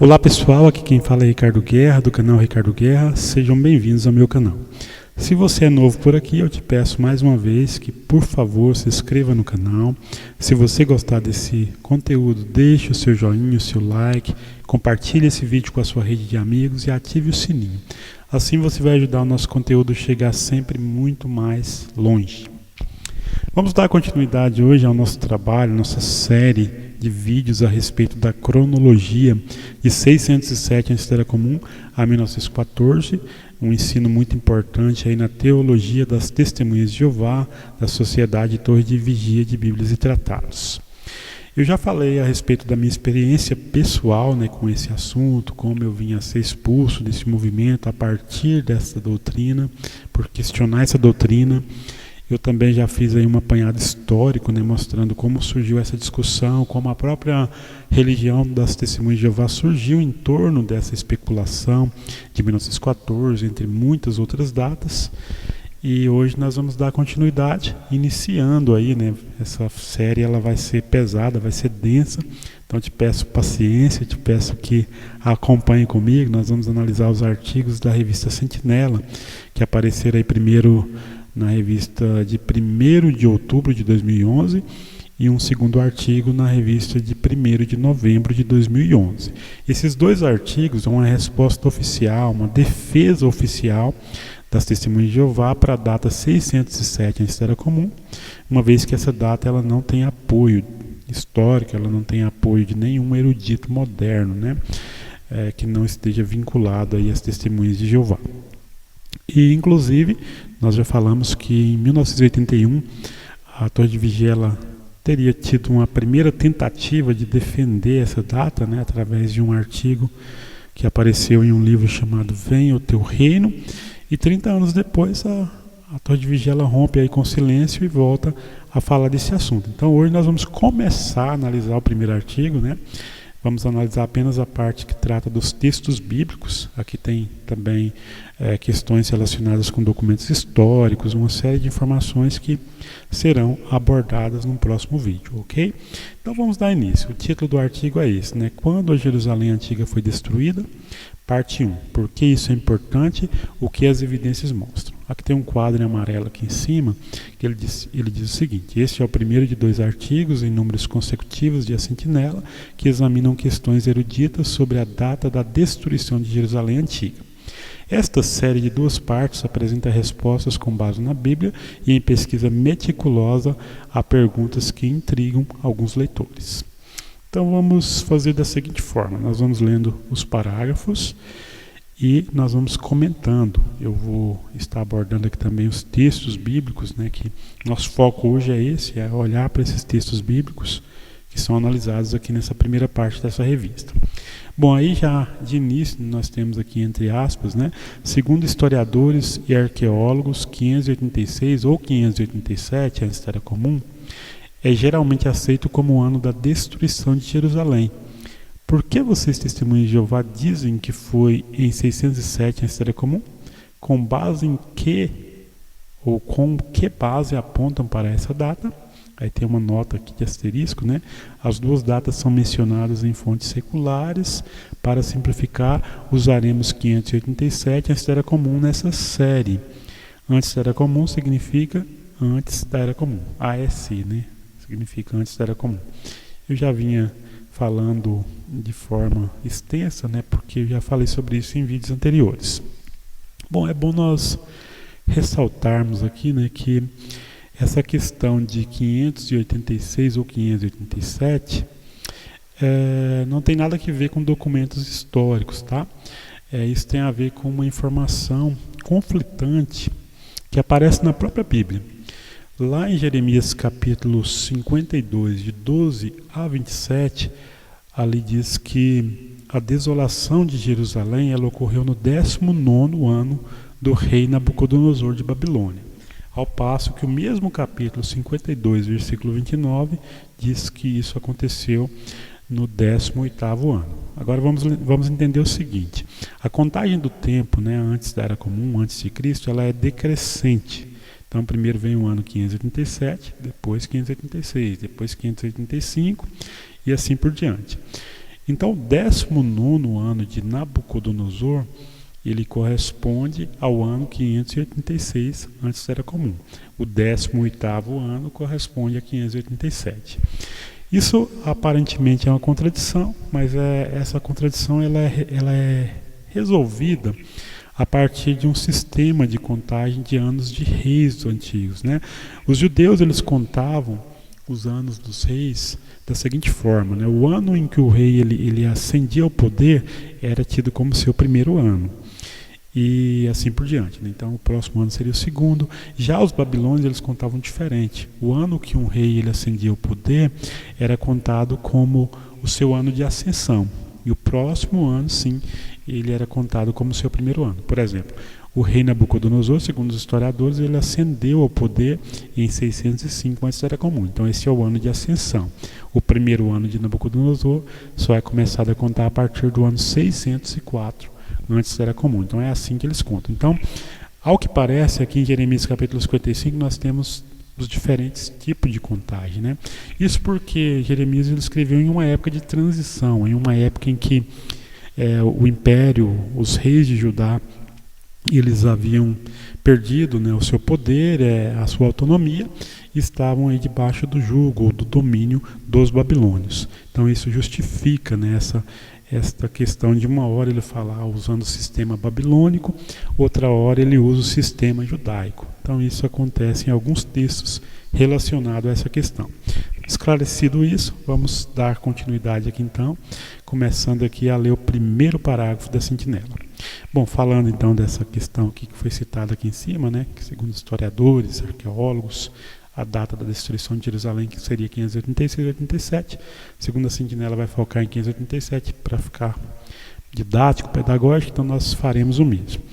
Olá pessoal, aqui quem fala é Ricardo Guerra, do canal Ricardo Guerra. Sejam bem-vindos ao meu canal. Se você é novo por aqui, eu te peço mais uma vez que, por favor, se inscreva no canal. Se você gostar desse conteúdo, deixe o seu joinha, o seu like, compartilhe esse vídeo com a sua rede de amigos e ative o sininho. Assim você vai ajudar o nosso conteúdo a chegar sempre muito mais longe. Vamos dar continuidade hoje ao nosso trabalho, nossa série de vídeos a respeito da cronologia de 607 antes da Era Comum a 1914, um ensino muito importante aí na teologia das Testemunhas de Jeová, da Sociedade Torre de Vigia de Bíblias e Tratados. Eu já falei a respeito da minha experiência pessoal, com esse assunto, como eu vinha a ser expulso desse movimento a partir dessa doutrina, por questionar essa doutrina. Eu também já fiz aí um apanhado histórico, mostrando como surgiu essa discussão, como a própria religião das Testemunhas de Jeová surgiu em torno dessa especulação de 1914, entre muitas outras datas. E hoje nós vamos dar continuidade, iniciando aí, essa série. Ela vai ser pesada, vai ser densa, então eu te peço paciência, te peço que acompanhe comigo. Nós vamos analisar os artigos da revista Sentinela, que apareceram aí primeiro na revista de 1º de outubro de 2011 e um segundo artigo na revista de 1º de novembro de 2011. Esses dois artigos são uma resposta oficial, uma defesa oficial das Testemunhas de Jeová para a data 607 antes da Era Comum, uma vez que essa data ela não tem apoio histórico, ela não tem apoio de nenhum erudito moderno, que não esteja vinculado aí às Testemunhas de Jeová. E, inclusive, nós já falamos que em 1981 a Torre de Vigia teria tido uma primeira tentativa de defender essa data, através de um artigo que apareceu em um livro chamado Venha o Teu Reino, e 30 anos depois a Torre de Vigia rompe aí com silêncio e volta a falar desse assunto. Então hoje nós vamos começar a analisar o primeiro artigo, Vamos analisar apenas a parte que trata dos textos bíblicos. Aqui tem também questões relacionadas com documentos históricos, uma série de informações que serão abordadas no próximo vídeo, ok? Então vamos dar início. O título do artigo é esse, Quando a Jerusalém Antiga foi destruída, parte 1. Por que isso é importante? O que as evidências mostram? Aqui tem um quadro em amarelo aqui em cima, que ele diz o seguinte: este é o primeiro de 2 artigos em números consecutivos de A Sentinela, que examinam questões eruditas sobre a data da destruição de Jerusalém Antiga. Esta série de 2 partes apresenta respostas com base na Bíblia e em pesquisa meticulosa a perguntas que intrigam alguns leitores. Então vamos fazer da seguinte forma: nós vamos lendo os parágrafos e nós vamos comentando. Eu vou estar abordando aqui também os textos bíblicos, que nosso foco hoje é olhar para esses textos bíblicos que são analisados aqui nessa primeira parte dessa revista. Bom, aí já de início nós temos aqui entre aspas, segundo historiadores e arqueólogos, 586 ou 587 antes da Era Comum é geralmente aceito como o ano da destruição de Jerusalém. Por que vocês, Testemunhas de Jeová, dizem que foi em 607 antes da Era Comum? Com base em que, ou com que base apontam para essa data? Aí tem uma nota aqui de asterisco, As 2 datas são mencionadas em fontes seculares. Para simplificar, usaremos 587 antes da Era Comum nessa série. Antes da Era Comum significa antes da Era Comum. ASC, significa antes da Era Comum. Eu já vinha falando de forma extensa, porque eu já falei sobre isso em vídeos anteriores. Bom, é bom nós ressaltarmos aqui, que essa questão de 586 ou 587 não tem nada a ver com documentos históricos, tá? Isso tem a ver com uma informação conflitante que aparece na própria Bíblia. Lá em Jeremias capítulo 52, de 12 a 27, ali diz que a desolação de Jerusalém ela ocorreu no 19º ano do rei Nabucodonosor de Babilônia. Ao passo que o mesmo capítulo 52, versículo 29, diz que isso aconteceu no 18º ano. Agora vamos entender o seguinte: a contagem do tempo, antes da Era Comum, antes de Cristo, ela é decrescente. Então primeiro vem o ano 587, depois 586, depois 585 e assim por diante. Então, o 19º ano de Nabucodonosor, ele corresponde ao ano 586 antes da Era Comum. O 18º ano corresponde a 587. Isso aparentemente é uma contradição, mas essa contradição ela é resolvida a partir de um sistema de contagem de anos de reis antigos, né? Os judeus eles contavam os anos dos reis da seguinte forma, né? O ano em que o rei ele ascendia ao poder era tido como seu primeiro ano. E assim por diante, né? Então o próximo ano seria o segundo. Já os babilônios eles contavam diferente. O ano que um rei ele ascendia ao poder era contado como o seu ano de ascensão. E o próximo ano, sim, ele era contado como o seu primeiro ano. Por exemplo, o rei Nabucodonosor, segundo os historiadores, ele ascendeu ao poder em 605 antes da Era Comum. Então esse é o ano de ascensão. O primeiro ano de Nabucodonosor só é começado a contar a partir do ano 604 antes da Era Comum. Então é assim que eles contam. Então, ao que parece, aqui em Jeremias capítulo 55, nós temos os diferentes tipos de contagem, né? Isso porque Jeremias ele escreveu em uma época de transição, em uma época em que o império, os reis de Judá, eles haviam perdido, né, o seu poder, a sua autonomia, e estavam aí debaixo do jugo ou do domínio dos babilônios. Então isso justifica, né, esta questão de uma hora ele falar usando o sistema babilônico, outra hora ele usa o sistema judaico. Então isso acontece em alguns textos relacionados a essa questão. Esclarecido isso, vamos dar continuidade aqui então, começando aqui a ler o primeiro parágrafo da sentinela. Bom, falando então dessa questão aqui que foi citada aqui em cima, né, que segundo historiadores, arqueólogos, a data da destruição de Jerusalém, que seria 586 e 87. Segundo a sentinela vai focar em 587 para ficar didático, pedagógico, então nós faremos o mesmo.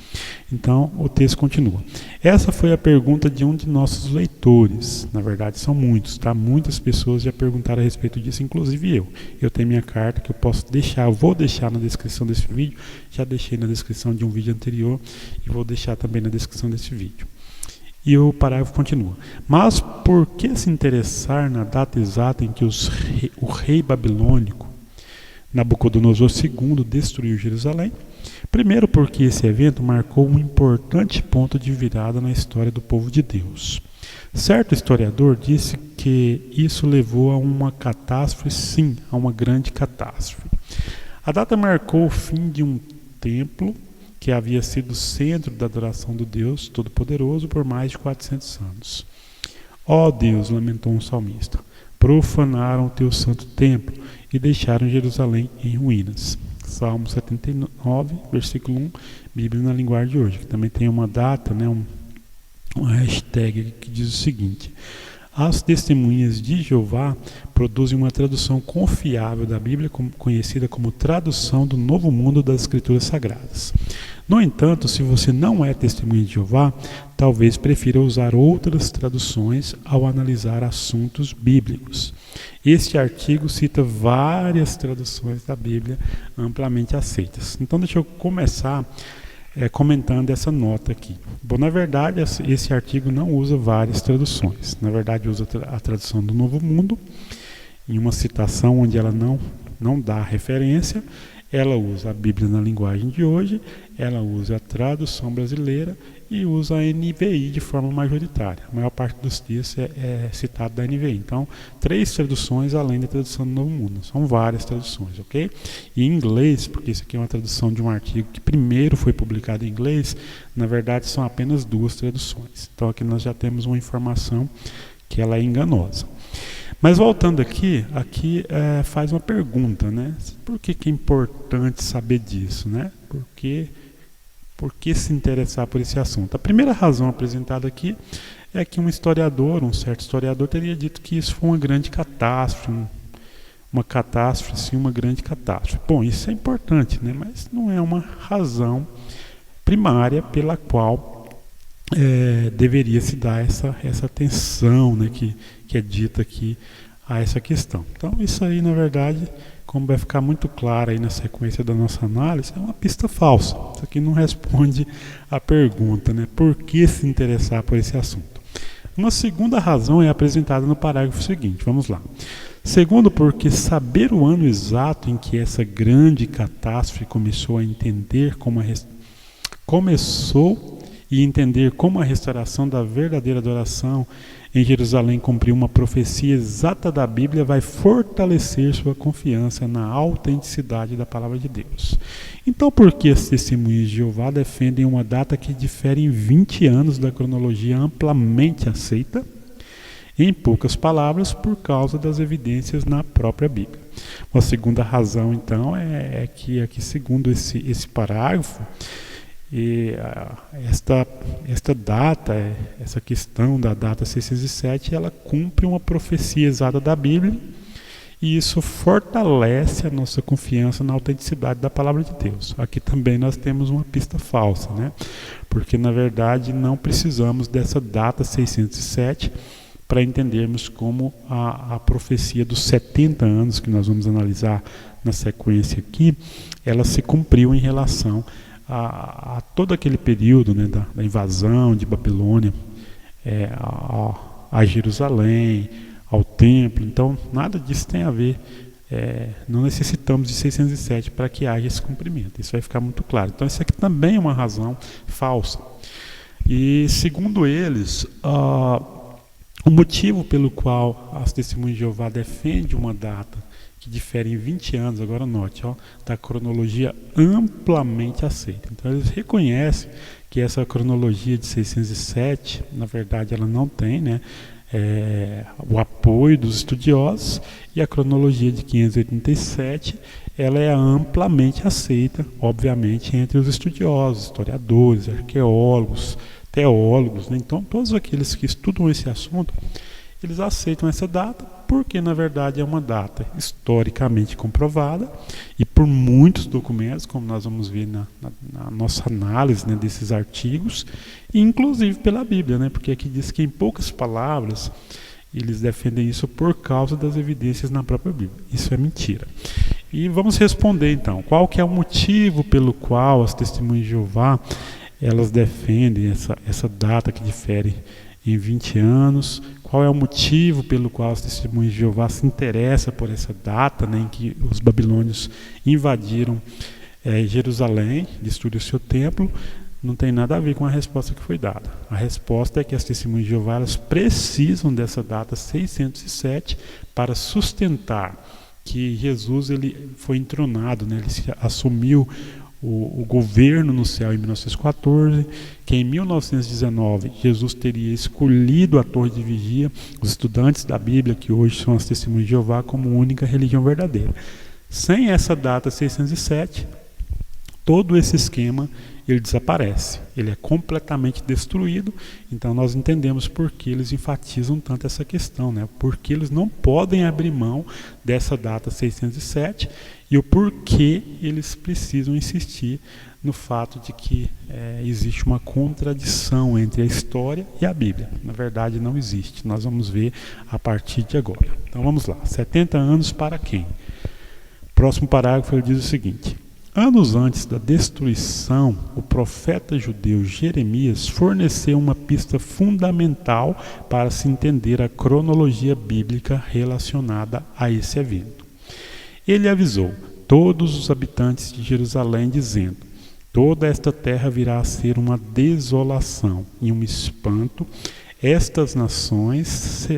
Então o texto continua. Essa foi a pergunta de um de nossos leitores. Na verdade são muitos, tá? Muitas pessoas já perguntaram a respeito disso, inclusive eu. Eu tenho minha carta que eu posso deixar, eu vou deixar na descrição desse vídeo, já deixei na descrição de um vídeo anterior e vou deixar também na descrição desse vídeo. E o parágrafo continua. Mas por que se interessar na data exata em que o rei babilônico Nabucodonosor II destruiu Jerusalém? Primeiro porque esse evento marcou um importante ponto de virada na história do povo de Deus. Certo historiador disse que isso levou a uma catástrofe, sim, a uma grande catástrofe. A data marcou o fim de um templo que havia sido o centro da adoração do Deus Todo-Poderoso por mais de 400 anos. Ó Deus, lamentou um salmista, profanaram o teu santo templo e deixaram Jerusalém em ruínas. Salmo 79, versículo 1, Bíblia na linguagem de hoje, que também tem uma data, né, uma hashtag que diz o seguinte: as testemunhas de Jeová produzem uma tradução confiável da Bíblia, conhecida como tradução do Novo Mundo das Escrituras Sagradas. No entanto, se você não é testemunha de Jeová, talvez prefira usar outras traduções ao analisar assuntos bíblicos. Este artigo cita várias traduções da Bíblia amplamente aceitas. Então, deixa eu começar comentando essa nota aqui. Bom, na verdade, esse artigo não usa várias traduções. Na verdade, usa a tradução do Novo Mundo, em uma citação onde ela não dá referência. Ela usa a Bíblia na linguagem de hoje, ela usa a tradução brasileira e usa a NVI de forma majoritária. A maior parte dos textos é citado da NVI. Então, 3 traduções além da tradução do Novo Mundo. São várias traduções, ok? E em inglês, porque isso aqui é uma tradução de um artigo que primeiro foi publicado em inglês, na verdade são apenas 2 traduções. Então, aqui nós já temos uma informação que ela é enganosa. Mas voltando aqui faz uma pergunta, né? Por que é importante saber disso, né? Por que se interessar por esse assunto? A primeira razão apresentada aqui é que um certo historiador teria dito que isso foi uma grande catástrofe, uma grande catástrofe. Bom, isso é importante, né? Mas não é uma razão primária pela qual deveria se dar essa atenção, né, que é dita aqui a essa questão. Então isso aí, na verdade, como vai ficar muito claro aí na sequência da nossa análise, é uma pista falsa. Isso aqui não responde à pergunta, né, por que se interessar por esse assunto. Uma segunda razão é apresentada no parágrafo seguinte, vamos lá. Segundo, porque saber o ano exato em que essa grande catástrofe começou e entender como a restauração da verdadeira adoração em Jerusalém cumpriu uma profecia exata da Bíblia vai fortalecer sua confiança na autenticidade da palavra de Deus. Então, por que as testemunhas de Jeová defendem uma data que difere em 20 anos da cronologia amplamente aceita? Em poucas palavras, por causa das evidências na própria Bíblia. Uma segunda razão, então, é que aqui, segundo esse parágrafo, esta data, essa questão da data 607, ela cumpre uma profecia exata da Bíblia, e isso fortalece a nossa confiança na autenticidade da palavra de Deus. Aqui também nós temos uma pista falsa, né? Porque na verdade não precisamos dessa data 607 para entendermos como a profecia dos 70 anos, que nós vamos analisar na sequência aqui, ela se cumpriu em relação a todo aquele período, né, da invasão de Babilônia a Jerusalém, ao templo. Então, nada disso tem a ver, não necessitamos de 607 para que haja esse cumprimento. Isso vai ficar muito claro. Então, isso aqui também é uma razão falsa. E, segundo eles, o motivo pelo qual as testemunhas de Jeová defendem uma data que difere em 20 anos, agora note, da cronologia amplamente aceita. Então eles reconhecem que essa cronologia de 607, na verdade ela não tem, né, o apoio dos estudiosos, e a cronologia de 587, ela é amplamente aceita, obviamente, entre os estudiosos, historiadores, arqueólogos, teólogos, né? Então todos aqueles que estudam esse assunto, eles aceitam essa data porque na verdade é uma data historicamente comprovada e por muitos documentos, como nós vamos ver na nossa análise, né, desses artigos, e inclusive pela Bíblia, né? Porque aqui diz que em poucas palavras eles defendem isso por causa das evidências na própria Bíblia. Isso é mentira. E vamos responder então, qual que é o motivo pelo qual as testemunhas de Jeová elas defendem essa data que difere em 20 anos, qual é o motivo pelo qual as testemunhas de Jeová se interessam por essa data, né, em que os babilônios invadiram Jerusalém, destruíram o seu templo. Não tem nada a ver com a resposta que foi dada. A resposta é que as testemunhas de Jeová elas precisam dessa data 607 para sustentar que Jesus ele foi entronado, né, ele assumiu o governo no céu em 1914, que em 1919 Jesus teria escolhido a Torre de Vigia, os estudantes da Bíblia, que hoje são as testemunhas de Jeová, como única religião verdadeira. Sem essa data 607, todo esse esquema ele desaparece, ele é completamente destruído. Então nós entendemos por que eles enfatizam tanto essa questão, né? Porque eles não podem abrir mão dessa data 607 e o porquê eles precisam insistir no fato de que existe uma contradição entre a história e a Bíblia. Na verdade não existe, nós vamos ver a partir de agora. Então vamos lá, 70 anos para quem? Próximo parágrafo ele diz o seguinte: anos antes da destruição, o profeta judeu Jeremias forneceu uma pista fundamental para se entender a cronologia bíblica relacionada a esse evento. Ele avisou todos os habitantes de Jerusalém, dizendo: toda esta terra virá a ser uma desolação e um espanto. Estas nações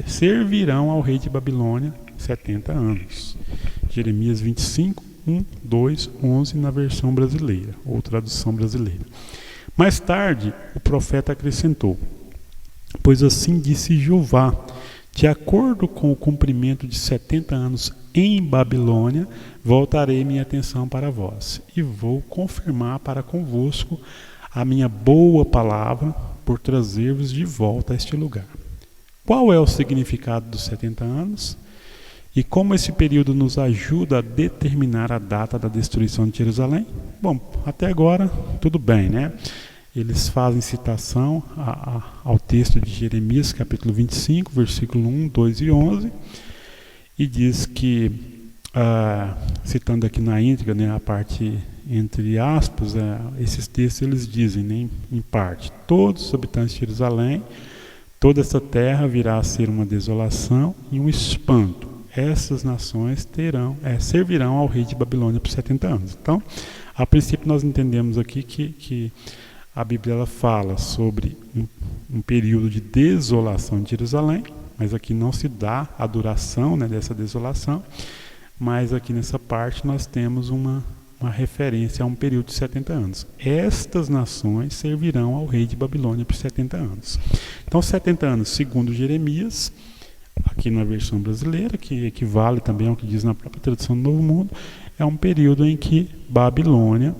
servirão ao rei de Babilônia 70 anos. Jeremias 25, 1, 2, 11 na versão brasileira, ou tradução brasileira. Mais tarde, o profeta acrescentou: pois assim disse Jeová, de acordo com o cumprimento de 70 anos em Babilônia, voltarei minha atenção para vós, e vou confirmar para convosco a minha boa palavra, por trazer-vos de volta a este lugar. Qual é o significado dos 70 anos? E como esse período nos ajuda a determinar a data da destruição de Jerusalém? Bom, até agora tudo bem, né? Eles fazem citação ao texto de Jeremias, capítulo 25, versículo 1, 2 e 11, e diz que, citando aqui na íntegra, né, a parte entre aspas, esses textos eles dizem, né, em parte: todos os habitantes de Jerusalém, toda esta terra virá a ser uma desolação e um espanto. essas nações servirão ao rei de Babilônia por 70 anos. Então, a princípio nós entendemos aqui que a Bíblia ela fala sobre um período de desolação de Jerusalém, mas aqui não se dá a duração, né, dessa desolação, mas aqui nessa parte nós temos uma referência a um período de 70 anos. Estas nações servirão ao rei de Babilônia por 70 anos. Então, 70 anos, segundo Jeremias, aqui na versão brasileira, que equivale também ao que diz na própria tradução do Novo Mundo, é um período em que Babilônia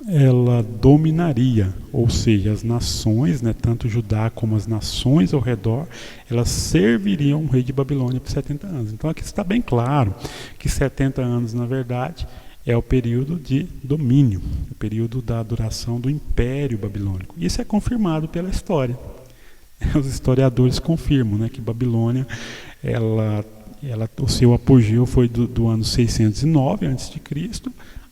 ela dominaria, ou seja, as nações, né, tanto Judá como as nações ao redor, elas serviriam o rei de Babilônia por 70 anos. Então aqui está bem claro que 70 anos, na verdade, é o período de domínio, o período da duração do Império Babilônico. Isso é confirmado pela história. Os historiadores confirmam, né, que Babilônia, o seu apogeu foi do ano 609 a.C.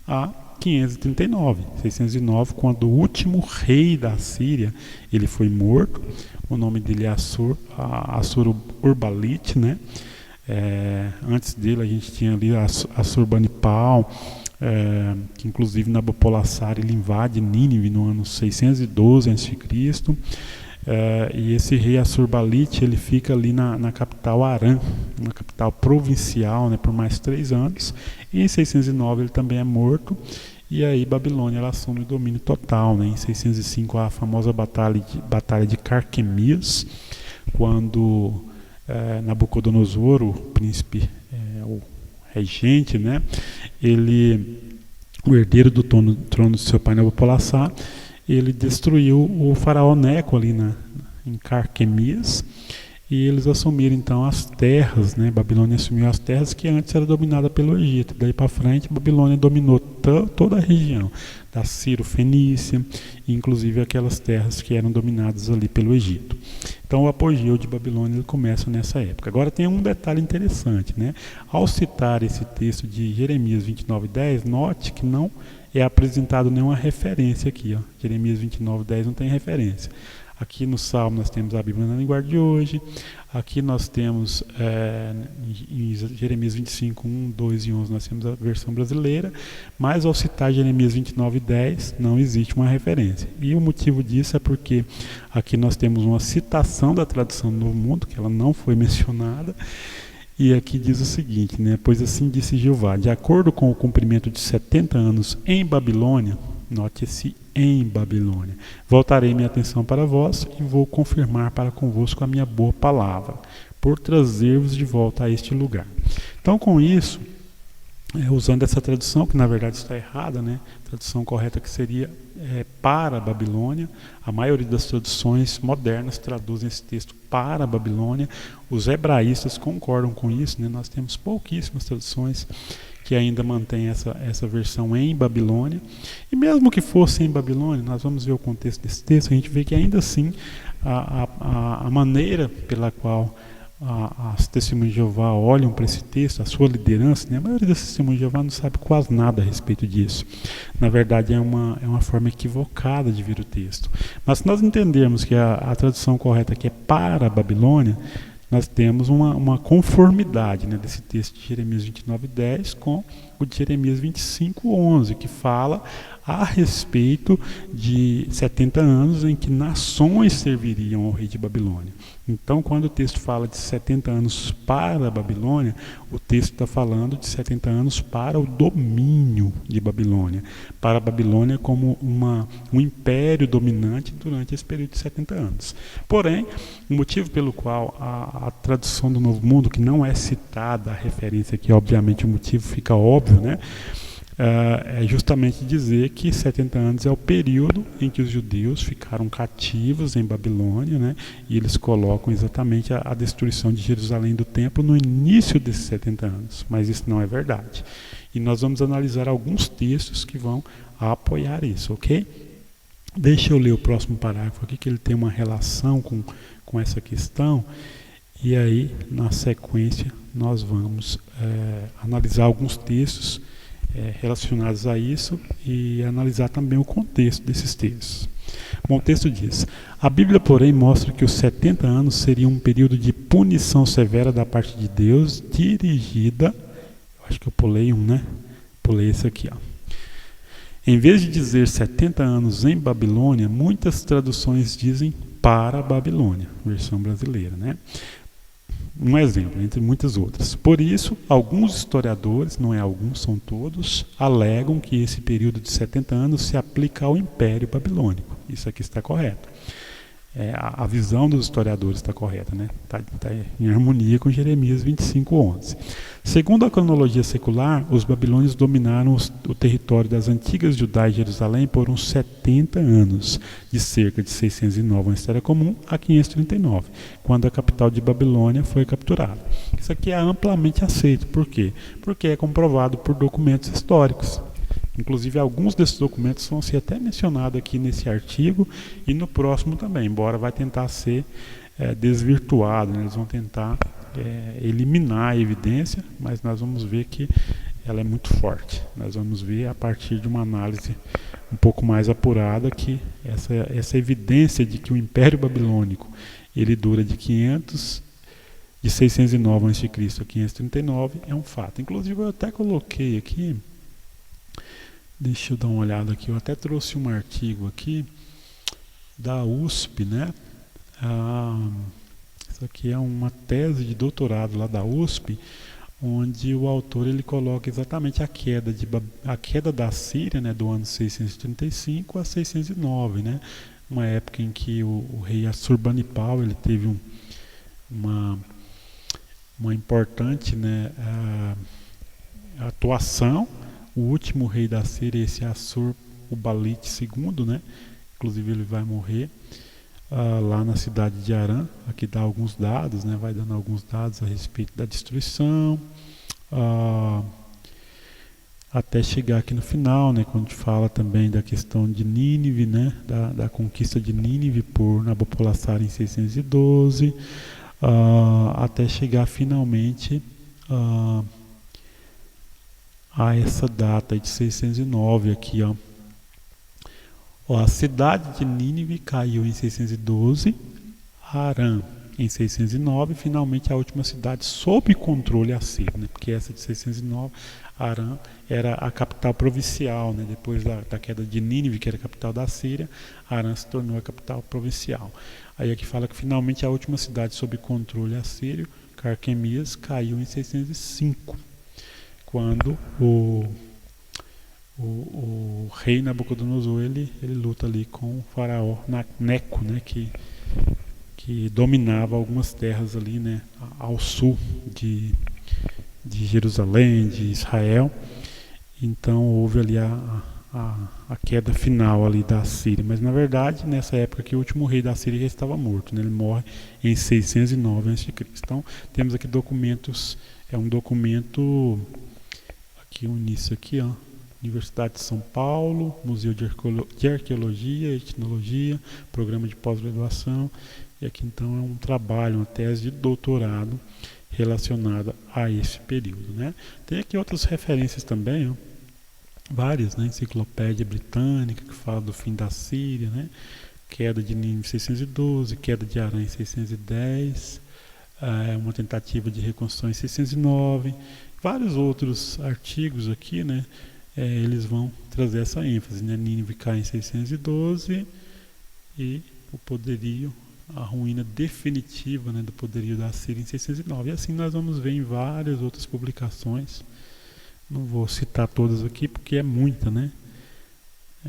a 539, 609, quando o último rei da Síria ele foi morto. O nome dele é Assurbanipal, né? Antes dele a gente tinha ali Assurbanipal, que inclusive Nabopolassar ele invade Nínive no ano 612 a.C. E esse rei Assurbanipal ele fica ali na capital Arã, na capital provincial, né, por mais 3 anos. E em 609 ele também é morto. E aí Babilônia ela assume o domínio total, né? Em 605 a famosa batalha de Carquemias, quando Nabucodonosor, o príncipe, o regente, né? O herdeiro do trono de seu pai Nabopolassar, ele destruiu o faraó Neco ali em Carquemias, e eles assumiram então as terras, né? Babilônia assumiu as terras que antes era dominada pelo Egito. Daí para frente, Babilônia dominou toda a região da Ciro-Fenícia, inclusive aquelas terras que eram dominadas ali pelo Egito. Então o apogeu de Babilônia ele começa nessa época. Agora tem um detalhe interessante, né? Ao citar esse texto de Jeremias 29:10, note que não é apresentado nenhuma referência aqui, ó. Jeremias 29:10 não tem referência. Aqui no Salmo nós temos a Bíblia na linguagem de hoje. Aqui nós temos em Jeremias 25, 1, 2 e 11 nós temos a versão brasileira. Mas ao citar Jeremias 29:10 não existe uma referência. E o motivo disso é porque aqui nós temos uma citação da tradução do Novo Mundo, que ela não foi mencionada. E aqui diz o seguinte, né? Pois assim disse Jeová, de acordo com o cumprimento de 70 anos em Babilônia, note esse em Babilônia, voltarei minha atenção para vós e vou confirmar para convosco a minha boa palavra, por trazer-vos de volta a este lugar. Então com isso, usando essa tradução, que na verdade está errada, né? A tradução correta que seria para a Babilônia. A maioria das traduções modernas traduzem esse texto para a Babilônia. Os hebraístas concordam com isso, né? Nós temos pouquíssimas traduções que ainda mantêm essa versão em Babilônia. E mesmo que fosse em Babilônia, nós vamos ver o contexto desse texto, a gente vê que ainda assim a maneira pela qual as testemunhas de Jeová olham para esse texto, a sua liderança, né? A maioria das testemunhas de Jeová não sabe quase nada a respeito disso. Na verdade, é uma forma equivocada de ver o texto. Mas se nós entendermos que a tradução correta aqui é para a Babilônia, nós temos uma conformidade, né, desse texto de Jeremias 29:10 com o de Jeremias 25:11, que fala a respeito de 70 anos em que nações serviriam ao rei de Babilônia. Então, quando o texto fala de 70 anos para a Babilônia, o texto está falando de 70 anos para o domínio de Babilônia, para a Babilônia como um império dominante durante esse período de 70 anos. Porém, o motivo pelo qual a tradução do Novo Mundo, que não é citada a referência aqui, obviamente o motivo fica óbvio, né? É justamente dizer que 70 anos é o período em que os judeus ficaram cativos em Babilônia, né? E eles colocam exatamente a destruição de Jerusalém do templo no início desses 70 anos, mas isso não é verdade. E nós vamos analisar alguns textos que vão apoiar isso, ok? Deixa eu ler o próximo parágrafo aqui, que ele tem uma relação com essa questão, e aí na sequência nós vamos analisar alguns textos relacionados a isso e analisar também o contexto desses textos. Bom, o texto diz: a Bíblia, porém, mostra que os 70 anos seriam um período de punição severa da parte de Deus, dirigida. Eu acho que eu pulei um, né? Pulei esse aqui, ó. Em vez de dizer 70 anos em Babilônia, muitas traduções dizem para a Babilônia, versão brasileira, né? Um exemplo, entre muitas outras. Por isso, alguns historiadores, não é alguns, são todos, alegam que esse período de 70 anos se aplica ao Império Babilônico. Isso aqui está correto. A visão dos historiadores está correta, né? Está em harmonia com Jeremias 25:11. Segundo a cronologia secular, os babilônios dominaram o território das antigas Judá e Jerusalém por uns 70 anos, de cerca de 609 na História Comum a 539, quando a capital de Babilônia foi capturada. Isso aqui é amplamente aceito. Por quê? Porque é comprovado por documentos históricos. Inclusive, alguns desses documentos vão ser até mencionados aqui nesse artigo e no próximo também, embora vai tentar ser desvirtuado, né? Eles vão tentar eliminar a evidência, mas nós vamos ver que ela é muito forte. Nós vamos ver a partir de uma análise um pouco mais apurada que essa evidência de que o Império Babilônico ele dura de 609 a.C. a 539 é um fato. Inclusive, eu até coloquei aqui. Deixa eu dar uma olhada aqui. Eu até trouxe um artigo aqui da USP, né? Isso aqui é uma tese de doutorado lá da USP, onde o autor ele coloca exatamente a queda da Síria, né, do ano 635 a 609, né? Uma época em que o rei Assurbanipal ele teve uma importante, né, atuação. O último rei da Síria, esse Assur-Ubalite II, né? Inclusive ele vai morrer lá na cidade de Arã. Aqui dá alguns dados, né? Vai dando alguns dados a respeito da destruição, até chegar aqui no final, né? Quando a gente fala também da questão de Nínive, né? Da conquista de Nínive por Nabopolassar em 612, até chegar finalmente a essa data de 609 aqui, ó. A cidade de Nínive caiu em 612, Arã em 609, finalmente a última cidade sob controle assírio, né? Porque essa de 609, Arã era a capital provincial, né? Depois da queda de Nínive, que era a capital da Síria, Arã se tornou a capital provincial. Aí aqui fala que finalmente a última cidade sob controle assírio, Carquemias, caiu em 605. Quando o rei Nabucodonosor ele luta ali com o faraó Neco, né, que dominava algumas terras ali, né, ao sul de Jerusalém, de Israel. Então houve ali a queda final ali da Síria, mas na verdade nessa época que o último rei da Síria já estava morto, né, ele morre em 609 a.C. Então temos aqui documentos, um documento aqui, o início aqui, ó, Universidade de São Paulo, Museu de Arqueologia e Etnologia, Programa de Pós-Graduação, e aqui então é um trabalho, uma tese de doutorado relacionada a esse período, né? Tem aqui outras referências também, ó, várias, né? Enciclopédia Britânica, que fala do fim da Síria, né? Queda de Nínive em 612, queda de Arã em 610, uma tentativa de reconstrução em 609, vários outros artigos aqui, né? Eles vão trazer essa ênfase, né? Nínive cai em 612 e o poderio, a ruína definitiva, né, do poderio da Síria em 609. E assim nós vamos ver em várias outras publicações. Não vou citar todas aqui porque é muita, né?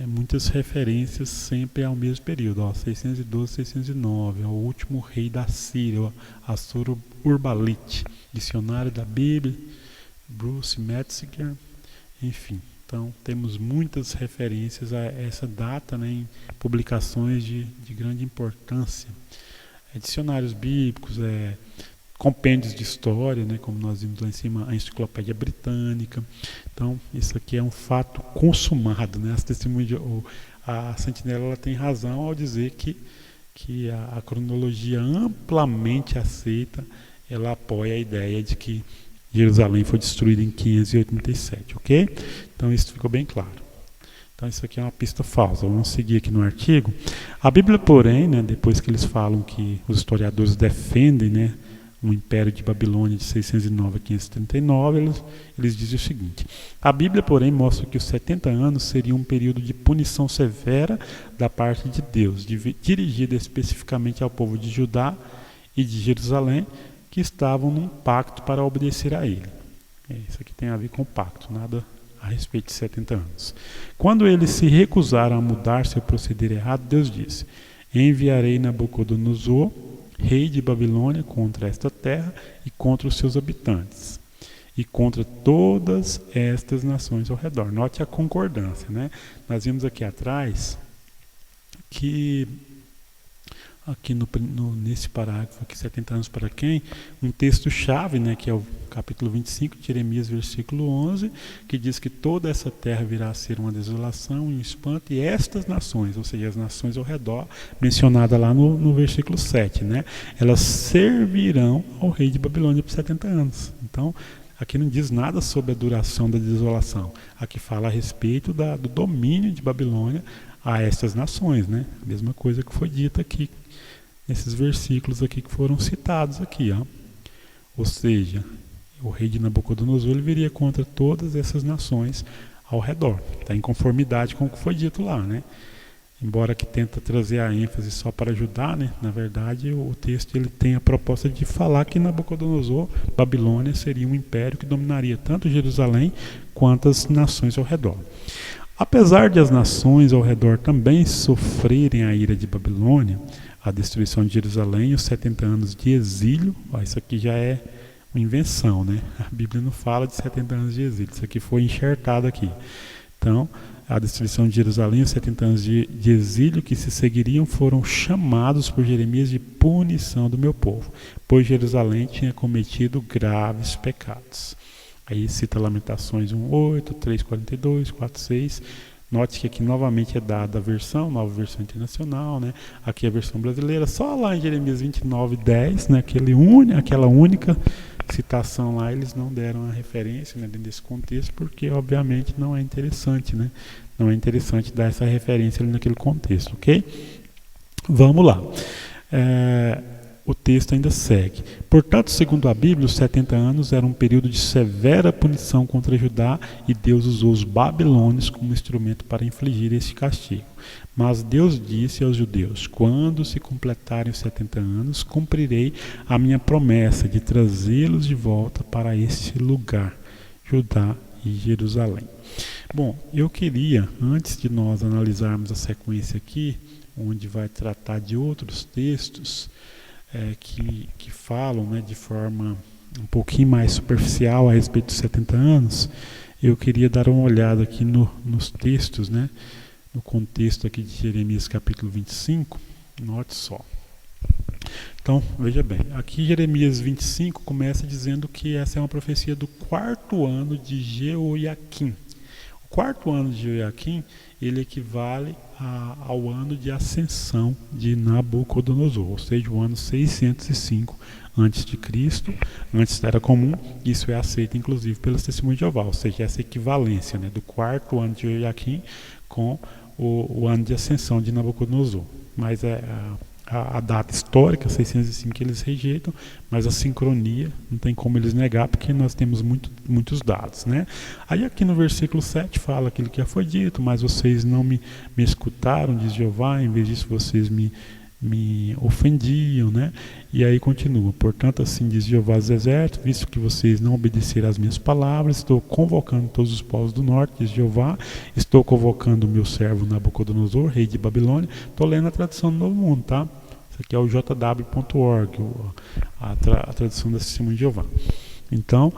Muitas referências sempre ao mesmo período, ó, 612, 609, o último rei da Síria, Assur-Ubalite, dicionário da Bíblia, Bruce Metzger, enfim. Então, temos muitas referências a essa data, né, em publicações de grande importância. Dicionários bíblicos, compêndios de história, né, como nós vimos lá em cima, a Enciclopédia Britânica. Então, isso aqui é um fato consumado, né? A Sentinela ela tem razão ao dizer que a cronologia amplamente aceita, ela apoia a ideia de que Jerusalém foi destruída em 587, ok? Então isso ficou bem claro. Então Então isso aqui é uma pista falsa. Vamos seguir aqui no artigo. A Bíblia, porém, né, depois que eles falam que os historiadores defendem, né, o Império de Babilônia de 609 a 539, eles dizem o seguinte: a Bíblia, porém, mostra que os 70 anos seriam um período de punição severa da parte de Deus, dirigida especificamente ao povo de Judá e de Jerusalém, que estavam num pacto para obedecer a ele. Isso aqui tem a ver com o pacto, nada a respeito de 70 anos. Quando eles se recusaram a mudar seu proceder errado, Deus disse: enviarei Nabucodonosor, rei de Babilônia, contra esta terra e contra os seus habitantes, e contra todas estas nações ao redor. Note a concordância, né? Nós vimos aqui atrás que aqui nesse parágrafo, aqui 70 anos para quem, um texto-chave, né, que é o capítulo 25 de Jeremias, versículo 11, que diz que toda essa terra virá a ser uma desolação e um espanto, e estas nações, ou seja, as nações ao redor, mencionada lá no versículo 7, né, elas servirão ao rei de Babilônia por 70 anos. Então, aqui não diz nada sobre a duração da desolação. Aqui fala a respeito do domínio de Babilônia a estas nações, né? A mesma coisa que foi dita aqui, nesses versículos aqui que foram citados aqui, ó. Ou seja, o rei de Nabucodonosor ele viria contra todas essas nações ao redor. Está em conformidade com o que foi dito lá, né? Embora que tenta trazer a ênfase só para ajudar, né? Na verdade, o texto ele tem a proposta de falar que Nabucodonosor, Babilônia, seria um império que dominaria tanto Jerusalém quanto as nações ao redor. Apesar de as nações ao redor também sofrerem a ira de Babilônia, a destruição de Jerusalém e os 70 anos de exílio, isso aqui já é uma invenção, né? A Bíblia não fala de 70 anos de exílio, isso aqui foi enxertado aqui. Então, a destruição de Jerusalém e os 70 anos de exílio que se seguiriam foram chamados por Jeremias de punição do meu povo, pois Jerusalém tinha cometido graves pecados. Aí cita Lamentações 1:8, 3:42, 4:6. Note que aqui novamente é dada a versão, nova versão internacional, né? Aqui é a versão brasileira, só lá em Jeremias 29:10, né? Aquela única citação lá, eles não deram a referência, né, dentro desse contexto, porque obviamente não é interessante, né? Não é interessante dar essa referência ali naquele contexto, ok? Vamos lá. O texto ainda segue. Portanto, segundo a Bíblia, os 70 anos eram um período de severa punição contra Judá e Deus usou os babilônios como instrumento para infligir esse castigo. Mas Deus disse aos judeus: quando se completarem os 70 anos, cumprirei a minha promessa de trazê-los de volta para este lugar, Judá e Jerusalém. Bom, eu queria, antes de nós analisarmos a sequência aqui, onde vai tratar de outros textos, que falam, né, de forma um pouquinho mais superficial a respeito dos 70 anos, eu queria dar uma olhada aqui nos textos, né, no contexto aqui de Jeremias capítulo 25, note só. Então, veja bem, aqui Jeremias 25 começa dizendo que essa é uma profecia do 4º ano de Jeoiaquim. O 4º ano de Jeoiaquim, ele equivale ao ano de ascensão de Nabucodonosor, ou seja, o ano 605 a.C., antes da Era Comum. Isso é aceito inclusive pelos Testemunhos de Jeová, ou seja, essa equivalência, né, do 4º ano de Jeoiaquim com o ano de ascensão de Nabucodonosor. Mas a data histórica, 605, eles rejeitam, mas a sincronia não tem como eles negar, porque nós temos muitos dados, né? Aí aqui no versículo 7 fala aquilo que já foi dito: mas vocês não me escutaram, diz Jeová, em vez disso vocês me ofendiam, né? E aí continua: portanto, assim diz Jeová dos exércitos, visto que vocês não obedeceram às minhas palavras, estou convocando todos os povos do norte, diz Jeová, estou convocando o meu servo Nabucodonosor, rei de Babilônia. Estou lendo a tradução do Novo Mundo, tá? Isso aqui é o jw.org, a tradução da Testemunho de Jeová. Então,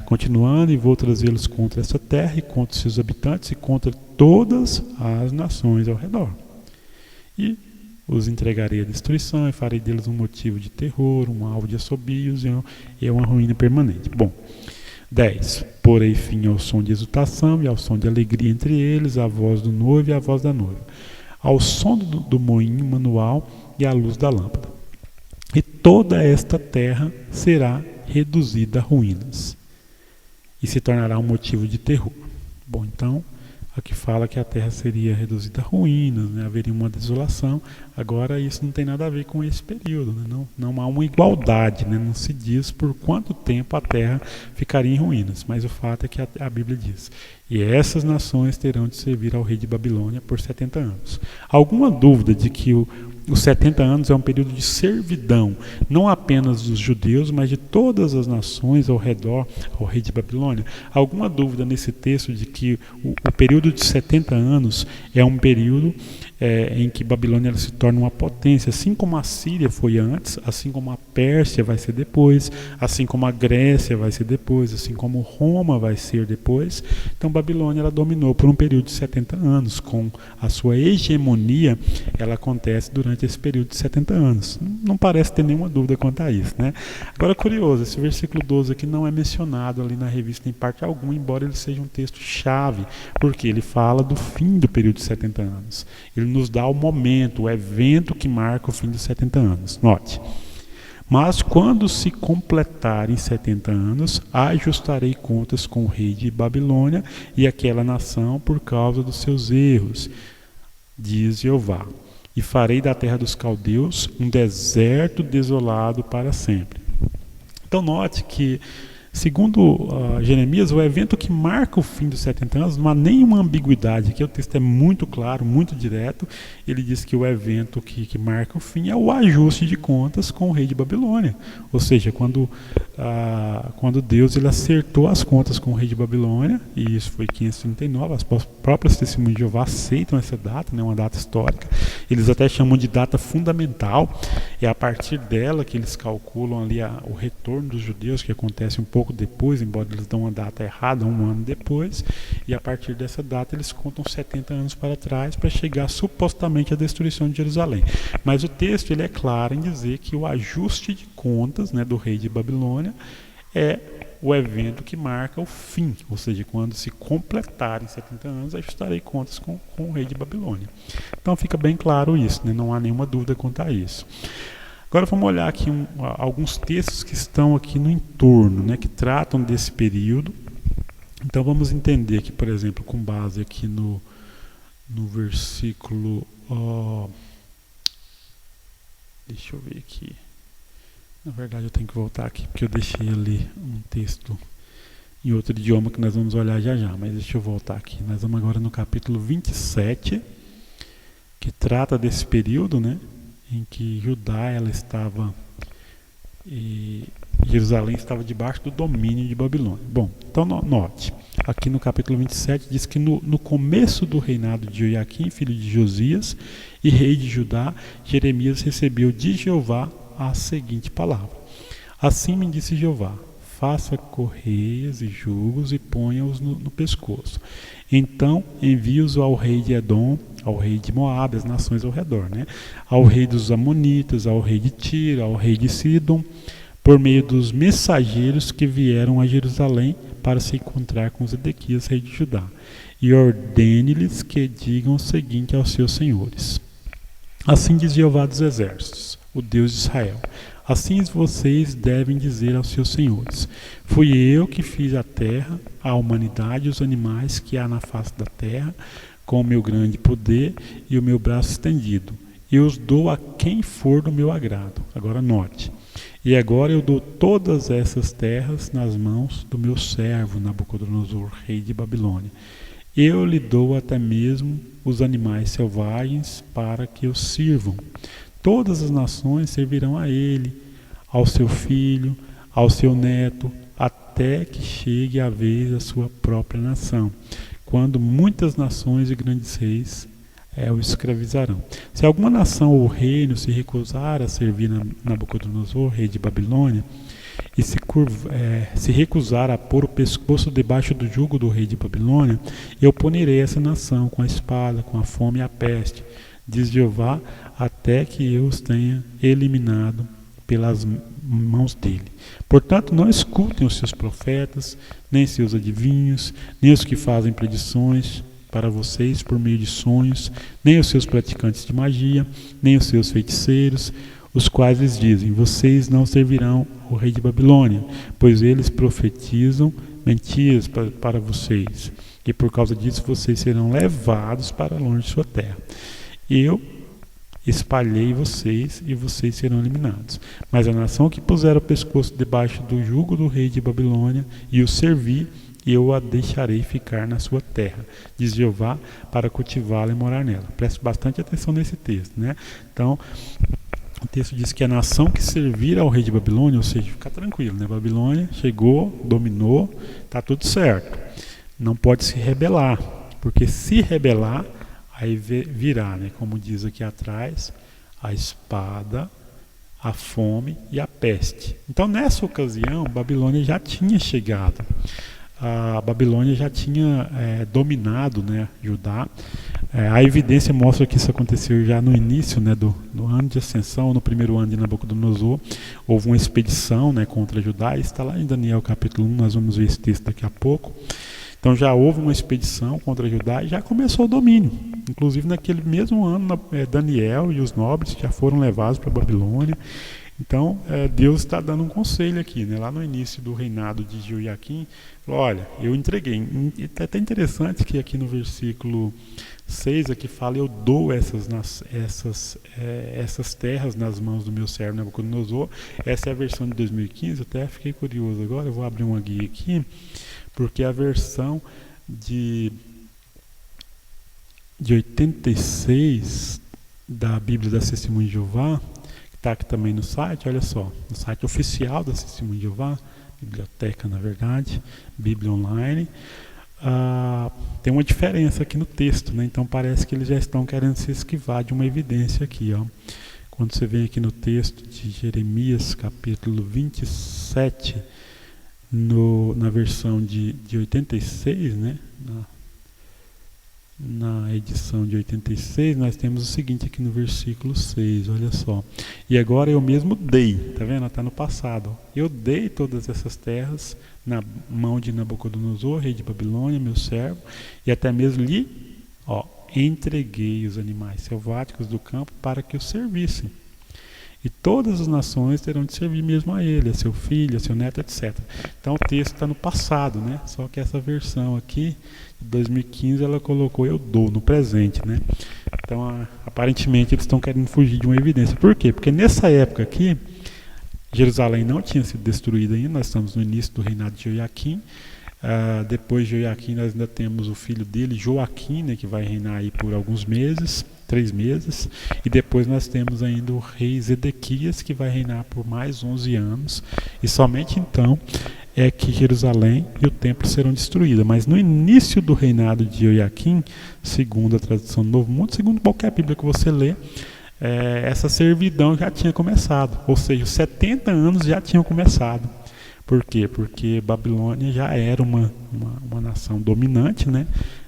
continuando, e vou trazê-los contra essa terra e contra os seus habitantes e contra todas as nações ao redor. E os entregarei à destruição e farei deles um motivo de terror, um alvo de assobios e uma ruína permanente. Bom, 10. Porei fim ao som de exultação e ao som de alegria entre eles, a voz do noivo e a voz da noiva, ao som do moinho manual e à luz da lâmpada. E toda esta terra será reduzida a ruínas e se tornará um motivo de terror. Bom, então, Aqui fala que a terra seria reduzida a ruínas, né? Haveria uma desolação. Agora isso não tem nada a ver com esse período, né? Não há uma igualdade, né? Não se diz por quanto tempo a terra ficaria em ruínas, mas o fato é que a Bíblia diz: e essas nações terão de servir ao rei de Babilônia por 70 anos. Alguma dúvida de que os 70 anos é um período de servidão, não apenas dos judeus, mas de todas as nações ao redor ao rei de Babilônia? Alguma dúvida nesse texto de que o período de 70 anos é um período em que Babilônia se torna uma potência, assim como a Síria foi antes, assim como a Pérsia vai ser depois, assim como a Grécia vai ser depois, assim como Roma vai ser depois. Então Babilônia ela dominou por um período de 70 anos, com a sua hegemonia, ela acontece durante esse período de 70 anos. Não parece ter nenhuma dúvida quanto a isso, né? Agora, curioso, esse versículo 12 aqui não é mencionado ali na revista em parte alguma, embora ele seja um texto chave, porque ele fala do fim do período de 70 anos. Ele nos dá o momento, o evento que marca o fim dos 70 anos. Note: mas quando se completarem 70 anos, ajustarei contas com o rei de Babilônia e aquela nação por causa dos seus erros, diz Jeová. E farei da terra dos caldeus um deserto desolado para sempre. Então note que, segundo Jeremias, o evento que marca o fim dos 70 anos, não há nenhuma ambiguidade. Aqui o texto é muito claro, muito direto. Ele diz que o evento que marca o fim é o ajuste de contas com o rei de Babilônia. Ou seja, quando Deus ele acertou as contas com o rei de Babilônia, e isso foi em 539, as próprias testemunhas de Jeová aceitam essa data, né, uma data histórica. Eles até chamam de data fundamental. É a partir dela que eles calculam ali o retorno dos judeus, que acontece um pouco depois, embora eles dão uma data errada, um ano depois, e a partir dessa data eles contam 70 anos para trás para chegar supostamente à destruição de Jerusalém. Mas o texto ele é claro em dizer que o ajuste de contas, né, do rei de Babilônia é o evento que marca o fim, ou seja, quando se completarem 70 anos, ajustarei contas com o rei de Babilônia. Então fica bem claro isso, né? Não há nenhuma dúvida quanto a isso. Agora vamos olhar aqui alguns textos que estão aqui no entorno, né, que tratam desse período. Então vamos entender aqui, por exemplo, com base aqui no versículo... deixa eu ver aqui. Na verdade eu tenho que voltar aqui, porque eu deixei ali um texto em outro idioma que nós vamos olhar já já, mas deixa eu voltar aqui. Nós vamos agora no capítulo 27, que trata desse período, né, em que Judá ela estava e Jerusalém estava debaixo do domínio de Babilônia. Bom, então note, aqui no capítulo 27 diz que no começo do reinado de Joiaquim, filho de Josias, e rei de Judá, Jeremias recebeu de Jeová a seguinte palavra: assim me disse Jeová, faça correias e jugos e ponha-os no pescoço. Então envie-os ao rei de Edom, ao rei de Moabe, as nações ao redor, né? Ao rei dos Amonitas, ao rei de Tiro, ao rei de Sidom, por meio dos mensageiros que vieram a Jerusalém para se encontrar com Zedequias, rei de Judá. E ordene-lhes que digam o seguinte aos seus senhores: assim diz Jeová dos exércitos, o Deus de Israel, assim vocês devem dizer aos seus senhores: fui eu que fiz a terra, a humanidade e os animais que há na face da terra, com o meu grande poder e o meu braço estendido. Eu os dou a quem for do meu agrado. Agora note: e agora eu dou todas essas terras nas mãos do meu servo Nabucodonosor, rei de Babilônia. Eu lhe dou até mesmo os animais selvagens para que os sirvam. Todas as nações servirão a ele, ao seu filho, ao seu neto, até que chegue a vez da sua própria nação, quando muitas nações e grandes reis o escravizarão. Se alguma nação ou reino se recusar a servir Nabucodonosor, rei de Babilônia, e se recusar a pôr o pescoço debaixo do jugo do rei de Babilônia, eu punirei essa nação com a espada, com a fome e a peste, diz Jeová, até que eu os tenha eliminado pelas mãos dele. Portanto, não escutem os seus profetas, nem seus adivinhos, nem os que fazem predições para vocês por meio de sonhos, nem os seus praticantes de magia, nem os seus feiticeiros, os quais lhes dizem: vocês não servirão o rei de Babilônia, pois eles profetizam mentiras para vocês. e por causa disso vocês serão levados para longe de sua terra. Eu espalhei vocês e vocês serão eliminados. Mas a nação que puser o pescoço debaixo do jugo do rei de Babilônia e o servir, eu a deixarei ficar na sua terra, diz Jeová, para cultivá-la e morar nela. Preste bastante atenção nesse texto, né? Então, o texto diz que a nação que servir ao rei de Babilônia, ou seja, fica tranquilo, né? Babilônia chegou, dominou, está tudo certo. Não pode se rebelar, porque se rebelar, aí virá, né? Como diz aqui atrás, a espada, a fome e a peste. Então, nessa ocasião, Babilônia já tinha chegado. A Babilônia já tinha dominado, né, Judá. A evidência mostra que isso aconteceu já no início, né, do ano de ascensão, no primeiro ano de Nabucodonosor. Houve uma expedição, né, contra Judá. Isso está lá em Daniel capítulo 1, nós vamos ver esse texto daqui a pouco. Então já houve uma expedição contra Judá e já começou o domínio. Inclusive naquele mesmo ano, Daniel e os nobres já foram levados para a Babilônia. Então, Deus está dando um conselho aqui, né? Lá no início do reinado de Jeoiaquim, falou, olha, eu entreguei. E é até interessante que aqui no versículo 6 aqui fala, eu dou essas terras nas mãos do meu servo Nabucodonosor. Essa é a versão de 2015, até fiquei curioso agora, eu vou abrir uma guia aqui, porque a versão de 86 da Bíblia da Testemunha de Jeová, está aqui também no site, olha só, no site oficial da Testemunha de Jeová, biblioteca na verdade, Bíblia Online, tem uma diferença aqui no texto, né? Então parece que eles já estão querendo se esquivar de uma evidência aqui, ó. Quando você vem aqui no texto de Jeremias, capítulo 27, na versão de 86, né? Na edição de 86, nós temos o seguinte aqui no versículo 6, olha só. E agora eu mesmo dei, tá vendo? Está no passado. Eu dei todas essas terras na mão de Nabucodonosor, rei de Babilônia, meu servo, e até mesmo lhe entreguei os animais selváticos do campo para que o servissem. E todas as nações terão de servir mesmo a ele, a seu filho, a seu neto, etc. Então o texto está no passado, né? Só que essa versão aqui, de 2015, ela colocou eu dou no presente, né? Então, aparentemente, eles estão querendo fugir de uma evidência. Por quê? Porque nessa época aqui, Jerusalém não tinha sido destruída ainda, nós estamos no início do reinado de Jeoiaquim. Depois de Jeoiaquim, nós ainda temos o filho dele, Joaquim, né, que vai reinar aí por alguns meses, 3 meses, e depois nós temos ainda o rei Zedequias, que vai reinar por mais 11 anos, e somente então é que Jerusalém e o templo serão destruídos. Mas no início do reinado de Jeoiaquim, segundo a tradução do Novo Mundo, segundo qualquer Bíblia que você lê, essa servidão já tinha começado, ou seja, os 70 anos já tinham começado. Por quê? Porque Babilônia já era uma nação dominante, né?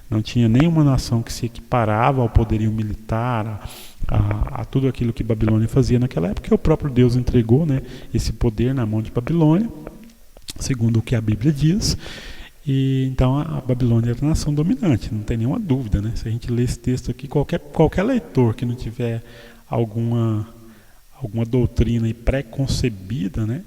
Não tinha nenhuma nação que se equiparava ao poderio militar, a tudo aquilo que Babilônia fazia naquela época, que o próprio Deus entregou, né, esse poder na mão de Babilônia, segundo o que a Bíblia diz. E então a Babilônia era a nação dominante, não tem nenhuma dúvida, né? Se a gente ler esse texto aqui, qualquer leitor que não tiver alguma doutrina aí pré-concebida, né,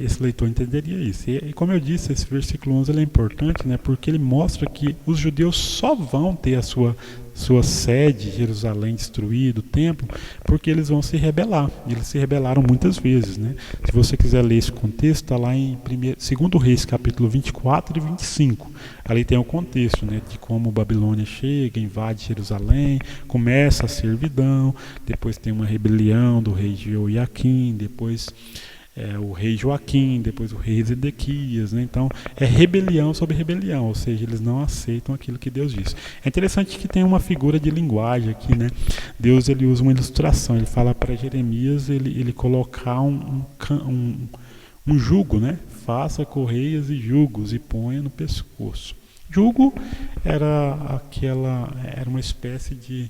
esse leitor entenderia isso. E como eu disse, esse versículo 11 ele é importante, né, porque ele mostra que os judeus só vão ter a sua sede, Jerusalém destruída, o templo, porque eles vão se rebelar. Eles se rebelaram muitas vezes, né? Se você quiser ler esse contexto, está lá em 2 Reis, capítulo 24 e 25. Ali tem o contexto, né, de como Babilônia chega, invade Jerusalém, começa a servidão, depois tem uma rebelião do rei Jeoiaquim, depois o rei Joaquim, depois o rei Zedequias, né? Então é rebelião sobre rebelião, ou seja, eles não aceitam aquilo que Deus diz. É interessante que tem uma figura de linguagem aqui, né? Deus ele usa uma ilustração, ele fala para Jeremias ele colocar um jugo, né? Faça correias e jugos e ponha no pescoço. Jugo era uma espécie de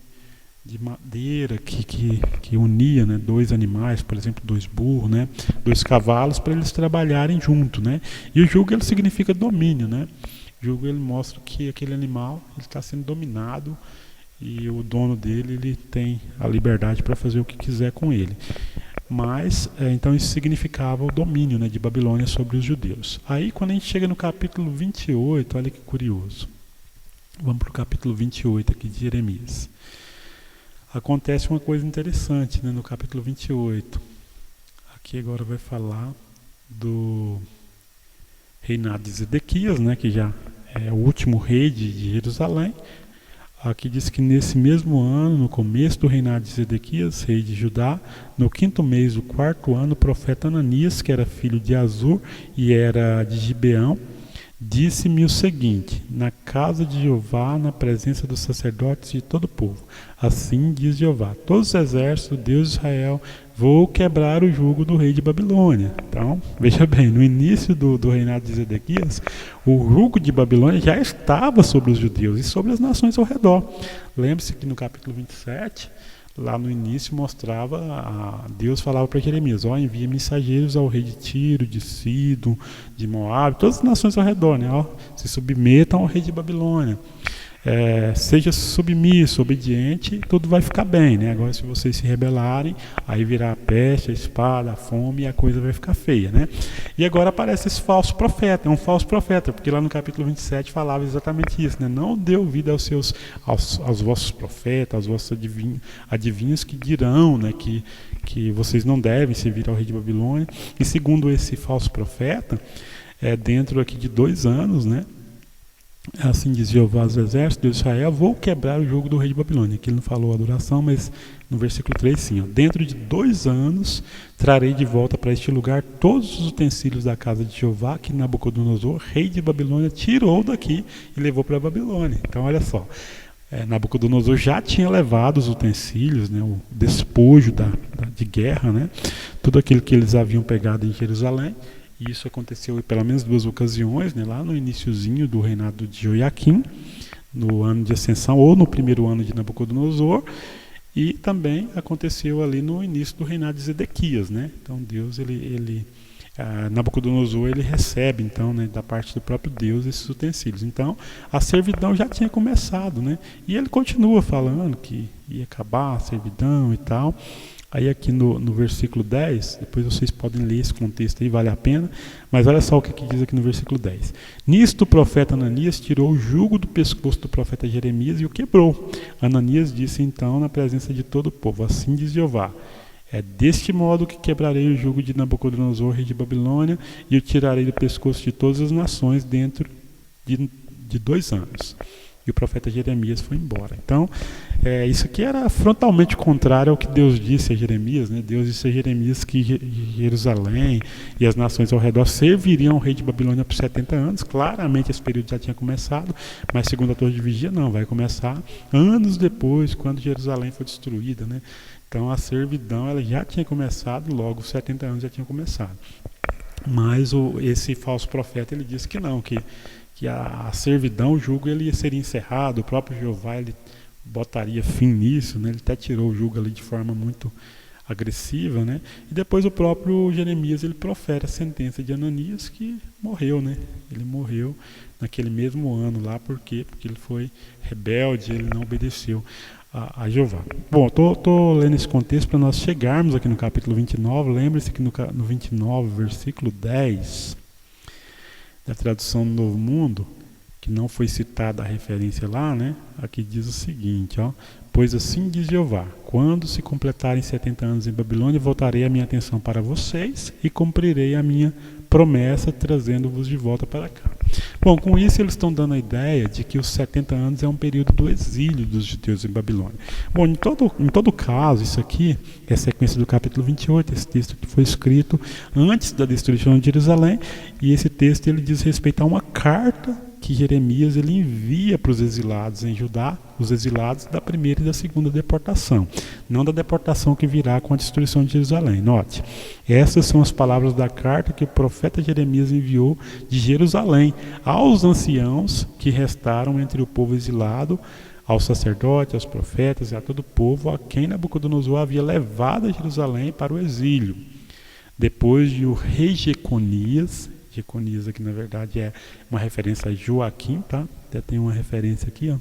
madeira que unia, né, 2 animais, por exemplo, 2 burros, né, 2 cavalos, para eles trabalharem junto, né? E o jugo ele significa domínio, né? O jugo ele mostra que aquele animal está sendo dominado e o dono dele ele tem a liberdade para fazer o que quiser com ele. Mas, então isso significava o domínio, né, de Babilônia sobre os judeus. Aí quando a gente chega no capítulo 28, olha que curioso. Vamos para o capítulo 28 aqui de Jeremias. Acontece uma coisa interessante, né, no capítulo 28. Aqui agora vai falar do reinado de Zedequias, né, que já é o último rei de Jerusalém. Aqui diz que nesse mesmo ano, no começo do reinado de Zedequias, rei de Judá, no 5º mês do 4º ano, o profeta Ananias, que era filho de Azur e era de Gibeão, disse-me o seguinte: na casa de Jeová, na presença dos sacerdotes e de todo o povo. Assim diz Jeová: todos os exércitos, Deus de Israel, vou quebrar o jugo do rei de Babilônia. Então, veja bem, no início do reinado de Zedequias, o jugo de Babilônia já estava sobre os judeus e sobre as nações ao redor. Lembre-se que no capítulo 27, lá no início mostrava, Deus falava para Jeremias: ó, envia mensageiros ao rei de Tiro, de Sidom, de Moabe, todas as nações ao redor, né? Ó, se submetam ao rei de Babilônia. Seja submisso, obediente, tudo vai ficar bem, né? Agora, se vocês se rebelarem, aí virá a peste, a espada, a fome, e a coisa vai ficar feia, né? E agora aparece esse falso profeta, é um falso profeta, porque lá no capítulo 27 falava exatamente isso, né? Não dê ouvido aos vossos profetas, aos vossos adivinhos que dirão, né, que vocês não devem servir ao rei de Babilônia. E segundo esse falso profeta, dentro aqui de 2 anos, né? Assim diz Jeová dos exércitos, Deus de Israel: vou quebrar o jugo do rei de Babilônia. Aqui ele não falou a duração, mas no versículo 3 sim, ó, dentro de 2 anos trarei de volta para este lugar todos os utensílios da casa de Jeová que Nabucodonosor, rei de Babilônia, tirou daqui e levou para a Babilônia. Então olha só, Nabucodonosor já tinha levado os utensílios, né, o despojo de guerra, né, tudo aquilo que eles haviam pegado em Jerusalém. E isso aconteceu em pelo menos 2 ocasiões, né, lá no iniciozinho do reinado de Joiaquim, no ano de ascensão ou no primeiro ano de Nabucodonosor, e também aconteceu ali no início do reinado de Zedequias, né? Então Deus, Nabucodonosor, ele recebe então, né, da parte do próprio Deus esses utensílios. Então a servidão já tinha começado, né? E ele continua falando que ia acabar a servidão e tal. Aí aqui no versículo 10, depois vocês podem ler esse contexto aí, vale a pena, mas olha só o que diz aqui no versículo 10. Nisto o profeta Ananias tirou o jugo do pescoço do profeta Jeremias e o quebrou. Ananias disse então na presença de todo o povo: assim diz Jeová: é deste modo que quebrarei o jugo de Nabucodonosor, rei de Babilônia, e o tirarei do pescoço de todas as nações dentro de 2 anos. E o profeta Jeremias foi embora. Então, isso aqui era frontalmente contrário ao que Deus disse a Jeremias, né? Deus disse a Jeremias que Jerusalém e as nações ao redor serviriam ao rei de Babilônia por 70 anos. Claramente esse período já tinha começado, mas segundo a Torre de Vigia, não, vai começar anos depois, quando Jerusalém foi destruída, né? Então a servidão ela já tinha começado, logo os 70 anos já tinham começado. Mas esse falso profeta ele disse que não, que a servidão, o jugo, ele seria encerrado, o próprio Jeová ele botaria fim nisso, né? Ele até tirou o jugo ali de forma muito agressiva, né? E depois o próprio Jeremias ele profere a sentença de Ananias, que morreu, né? Ele morreu naquele mesmo ano lá, por quê? Porque ele foi rebelde, ele não obedeceu a Jeová. Bom, tô lendo esse contexto para nós chegarmos aqui no capítulo 29, lembre-se que no 29, versículo 10, da tradução do Novo Mundo, que não foi citada a referência lá, né? Aqui diz o seguinte, ó: pois assim diz Jeová: quando se completarem 70 anos em Babilônia, voltarei a minha atenção para vocês e cumprirei a minha promessa, trazendo-vos de volta para cá. Bom, com isso eles estão dando a ideia de que os 70 anos é um período do exílio dos judeus em Babilônia. Bom, em todo caso, isso aqui é a sequência do capítulo 28, esse texto que foi escrito antes da destruição de Jerusalém, e esse texto ele diz respeito a uma carta que Jeremias ele envia para os exilados em Judá, os exilados da primeira e da segunda deportação, não da deportação que virá com a destruição de Jerusalém. Note, essas são as palavras da carta que o profeta Jeremias enviou de Jerusalém aos anciãos que restaram entre o povo exilado, aos sacerdotes, aos profetas e a todo o povo a quem Nabucodonosor havia levado a Jerusalém para o exílio. Depois de o rei Jeconias aqui na verdade é uma referência a Joaquim, tá? Até tem uma referência aqui, ó.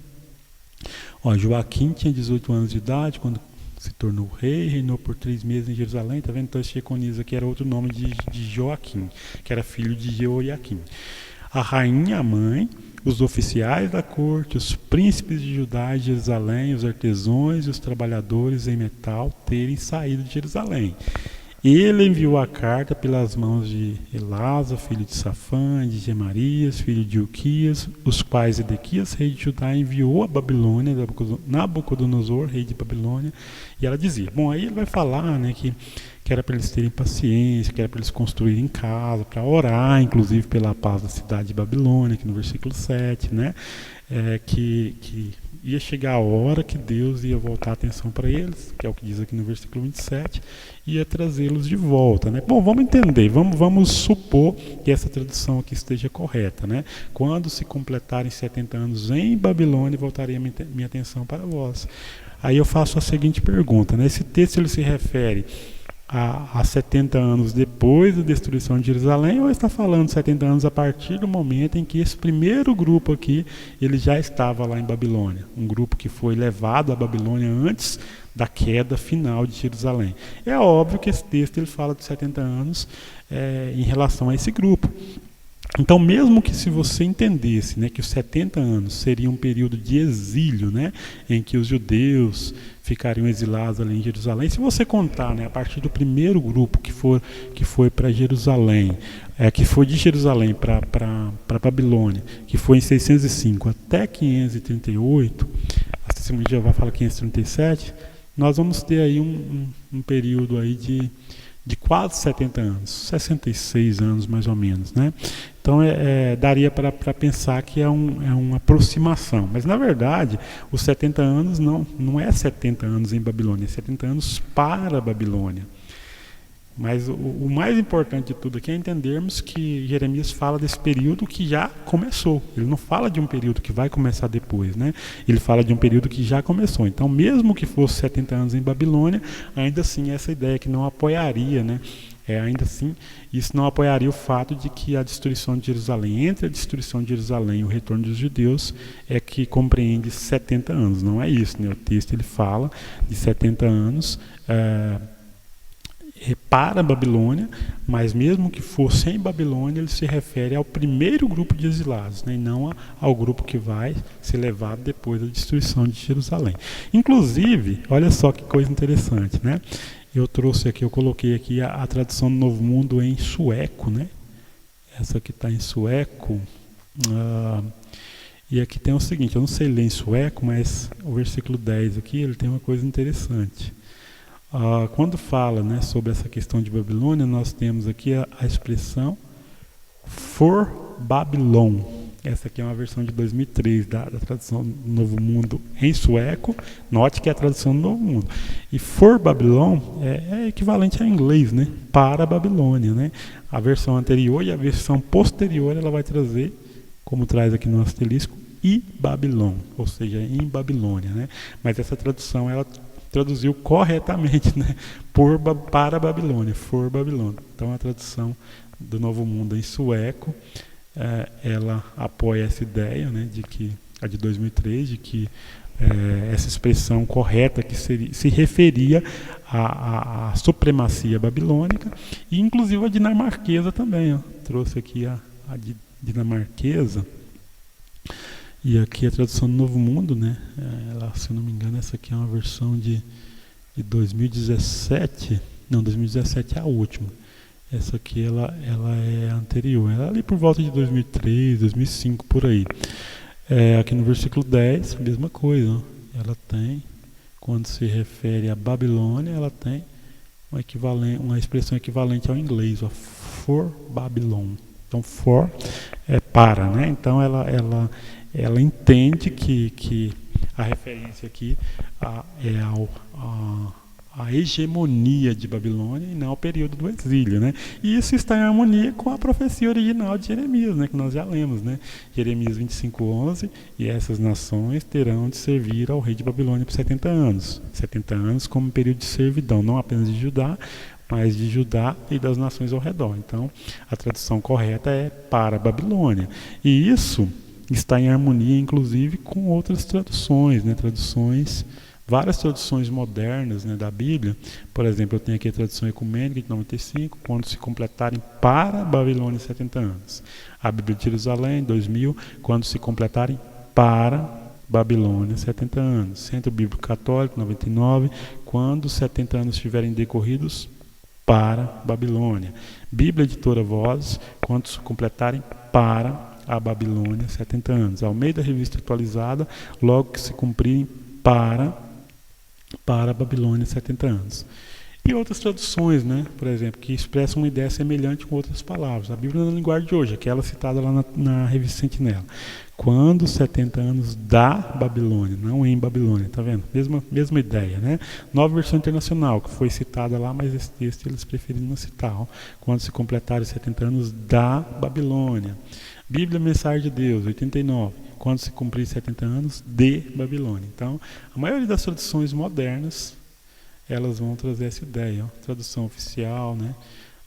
Ó, Joaquim tinha 18 anos de idade quando se tornou rei, reinou por 3 meses em Jerusalém. Tá vendo? Então esse Jeconias aqui era outro nome de Joaquim, que era filho de Jeoiaquim. A rainha, a mãe, os oficiais da corte, os príncipes de Judá e de Jerusalém, os artesãos e os trabalhadores em metal terem saído de Jerusalém. Ele enviou a carta pelas mãos de Elasa, filho de Safã, de Gemarias, filho de Uquias, os quais Edequias, rei de Judá, enviou a Babilônia, Nabucodonosor, rei de Babilônia, e ela dizia, bom, aí ele vai falar, né, que era para eles terem paciência, que era para eles construírem casa, para orar, inclusive, pela paz da cidade de Babilônia, aqui no versículo 7, né, que ia chegar a hora que Deus ia voltar a atenção para eles, que é o que diz aqui no versículo 27, e ia trazê-los de volta, né? Bom, vamos entender, vamos supor que essa tradução aqui esteja correta, né? Quando se completarem 70 anos em Babilônia, voltaria minha atenção para vós. Aí eu faço a seguinte pergunta, né? Esse texto ele se refere a 70 anos depois da destruição de Jerusalém, ou está falando 70 anos a partir do momento em que esse primeiro grupo aqui, ele já estava lá em Babilônia, um grupo que foi levado à Babilônia antes da queda final de Jerusalém. É óbvio que esse texto ele fala de 70 anos em relação a esse grupo. Então, mesmo que se você entendesse, né, que os 70 anos seria um período de exílio, né, em que os judeus ficariam exilados ali em Jerusalém, se você contar, né, a partir do primeiro grupo que foi para Jerusalém, que foi de Jerusalém para Babilônia, que foi em 605 até 538, a Testemunha de Jeová fala 537, nós vamos ter aí um período aí de quase 70 anos, 66 anos mais ou menos, né? Então daria para pensar que é uma aproximação, mas na verdade os 70 anos não é 70 anos em Babilônia, é 70 anos para a Babilônia. Mas o mais importante de tudo aqui é entendermos que Jeremias fala desse período que já começou. Ele não fala de um período que vai começar depois, né? Ele fala de um período que já começou. Então, mesmo que fosse 70 anos em Babilônia, ainda assim essa ideia que não apoiaria, né? Ainda assim, isso não apoiaria o fato de que a destruição de Jerusalém, entre a destruição de Jerusalém e o retorno dos judeus, é que compreende 70 anos. Não é isso, né? O texto ele fala de 70 anos para a Babilônia, mas mesmo que fosse em Babilônia, ele se refere ao primeiro grupo de exilados, né, e não ao grupo que vai ser levado depois da destruição de Jerusalém. Inclusive, olha só que coisa interessante, né? Eu coloquei aqui a tradução do Novo Mundo em sueco, né? Essa aqui está em sueco. E aqui tem o seguinte, eu não sei ler em sueco, mas o versículo 10 aqui, ele tem uma coisa interessante. Quando fala, né, sobre essa questão de Babilônia, nós temos aqui a expressão for Babylon. Essa aqui é uma versão de 2003 da tradução do Novo Mundo em sueco. Note que é a tradução do Novo Mundo. E for Babylon é equivalente a inglês, né, para a Babilônia, né? A versão anterior e a versão posterior ela vai trazer, como traz aqui no asterisco, e Babilon, ou seja, em Babilônia, né? Mas essa tradução ela traduziu corretamente, né, para a Babilônia, for Babylon. Então a tradução do Novo Mundo em sueco, ela apoia essa ideia, né, de que a de 2003, de que essa expressão correta que se referia à supremacia babilônica, e inclusive a dinamarquesa também, ó. Trouxe aqui a dinamarquesa. E aqui a tradução do Novo Mundo, né? Ela, se eu não me engano, essa aqui é uma versão de 2017. Não, 2017 é a última. Essa aqui ela é anterior. Ela é ali por volta de 2003, 2005, por aí. Aqui no versículo 10, a mesma coisa. Ó. Ela tem, quando se refere a Babilônia, ela tem uma expressão equivalente ao inglês, ó, for Babylon. Então, for é para, né? Então, ela entende que a referência aqui é a hegemonia de Babilônia e não ao período do exílio, né? E isso está em harmonia com a profecia original de Jeremias, né? Que nós já lemos, né? Jeremias 25:11, e essas nações terão de servir ao rei de Babilônia por 70 anos. 70 anos como período de servidão, não apenas de Judá, mas de Judá e das nações ao redor. Então, a tradução correta é para a Babilônia. E isso está em harmonia, inclusive, com outras traduções, né? Várias traduções modernas, né, da Bíblia. Por exemplo, eu tenho aqui a tradução ecumênica de 95, quando se completarem para a Babilônia 70 anos. A Bíblia de Jerusalém, 2000, quando se completarem para Babilônia 70 anos. Centro Bíblico Católico, 99, quando 70 anos estiverem decorridos para Babilônia. Bíblia Editora Vozes, quando se completarem para a Babilônia 70 anos. Almeida Revista Atualizada, logo que se cumprirem para a Babilônia 70 anos. E outras traduções, né, por exemplo, que expressam uma ideia semelhante com outras palavras. A Bíblia na linguagem de hoje, aquela citada lá na Revista Sentinela. Quando 70 anos da Babilônia, não em Babilônia, tá vendo? Mesma ideia, né? Nova Versão Internacional, que foi citada lá, mas esse texto eles preferiram não citar. Ó. Quando se completarem 70 anos da Babilônia. Bíblia Mensagem de Deus, 89. Quando se cumprir 70 anos de Babilônia. Então, a maioria das traduções modernas, elas vão trazer essa ideia. Ó. Tradução oficial, né?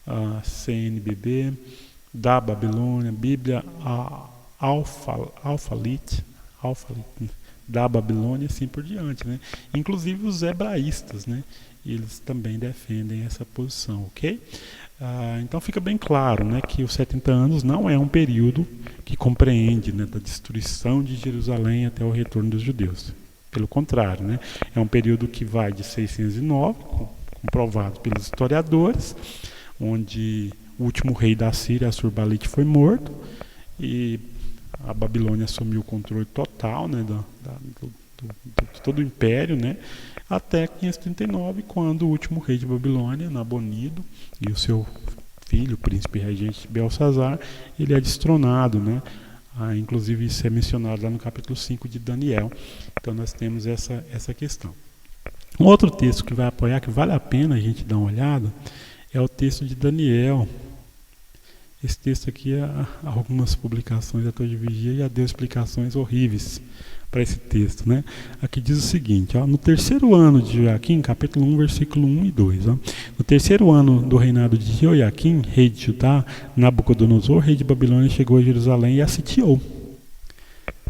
A CNBB, da Babilônia, Bíblia Alfalit, da Babilônia, assim por diante, né? Inclusive os hebraístas, né? Eles também defendem essa posição, ok? Então fica bem claro, né, que os 70 anos não é um período que compreende, né, da destruição de Jerusalém até o retorno dos judeus. Pelo contrário, né, é um período que vai de 609, comprovado pelos historiadores, onde o último rei da Síria, Assurbalite, foi morto e a Babilônia assumiu o controle total, né, de todo o império, né, até 539, quando o último rei de Babilônia, Nabonido, e o seu filho, o príncipe regente Belsazar, ele é destronado, né? Inclusive isso é mencionado lá no capítulo 5 de Daniel. Então nós temos essa questão. Um outro texto que vai apoiar, que vale a pena a gente dar uma olhada, é o texto de Daniel. Esse texto aqui, algumas publicações da Torre de Vigia já deu explicações horríveis para esse texto, né? Aqui diz o seguinte, ó, no terceiro ano de Joaquim, capítulo 1, versículo 1 e 2, ó, no terceiro ano do reinado de Joaquim, rei de Judá, Nabucodonosor, rei de Babilônia, chegou a Jerusalém e a sitiou.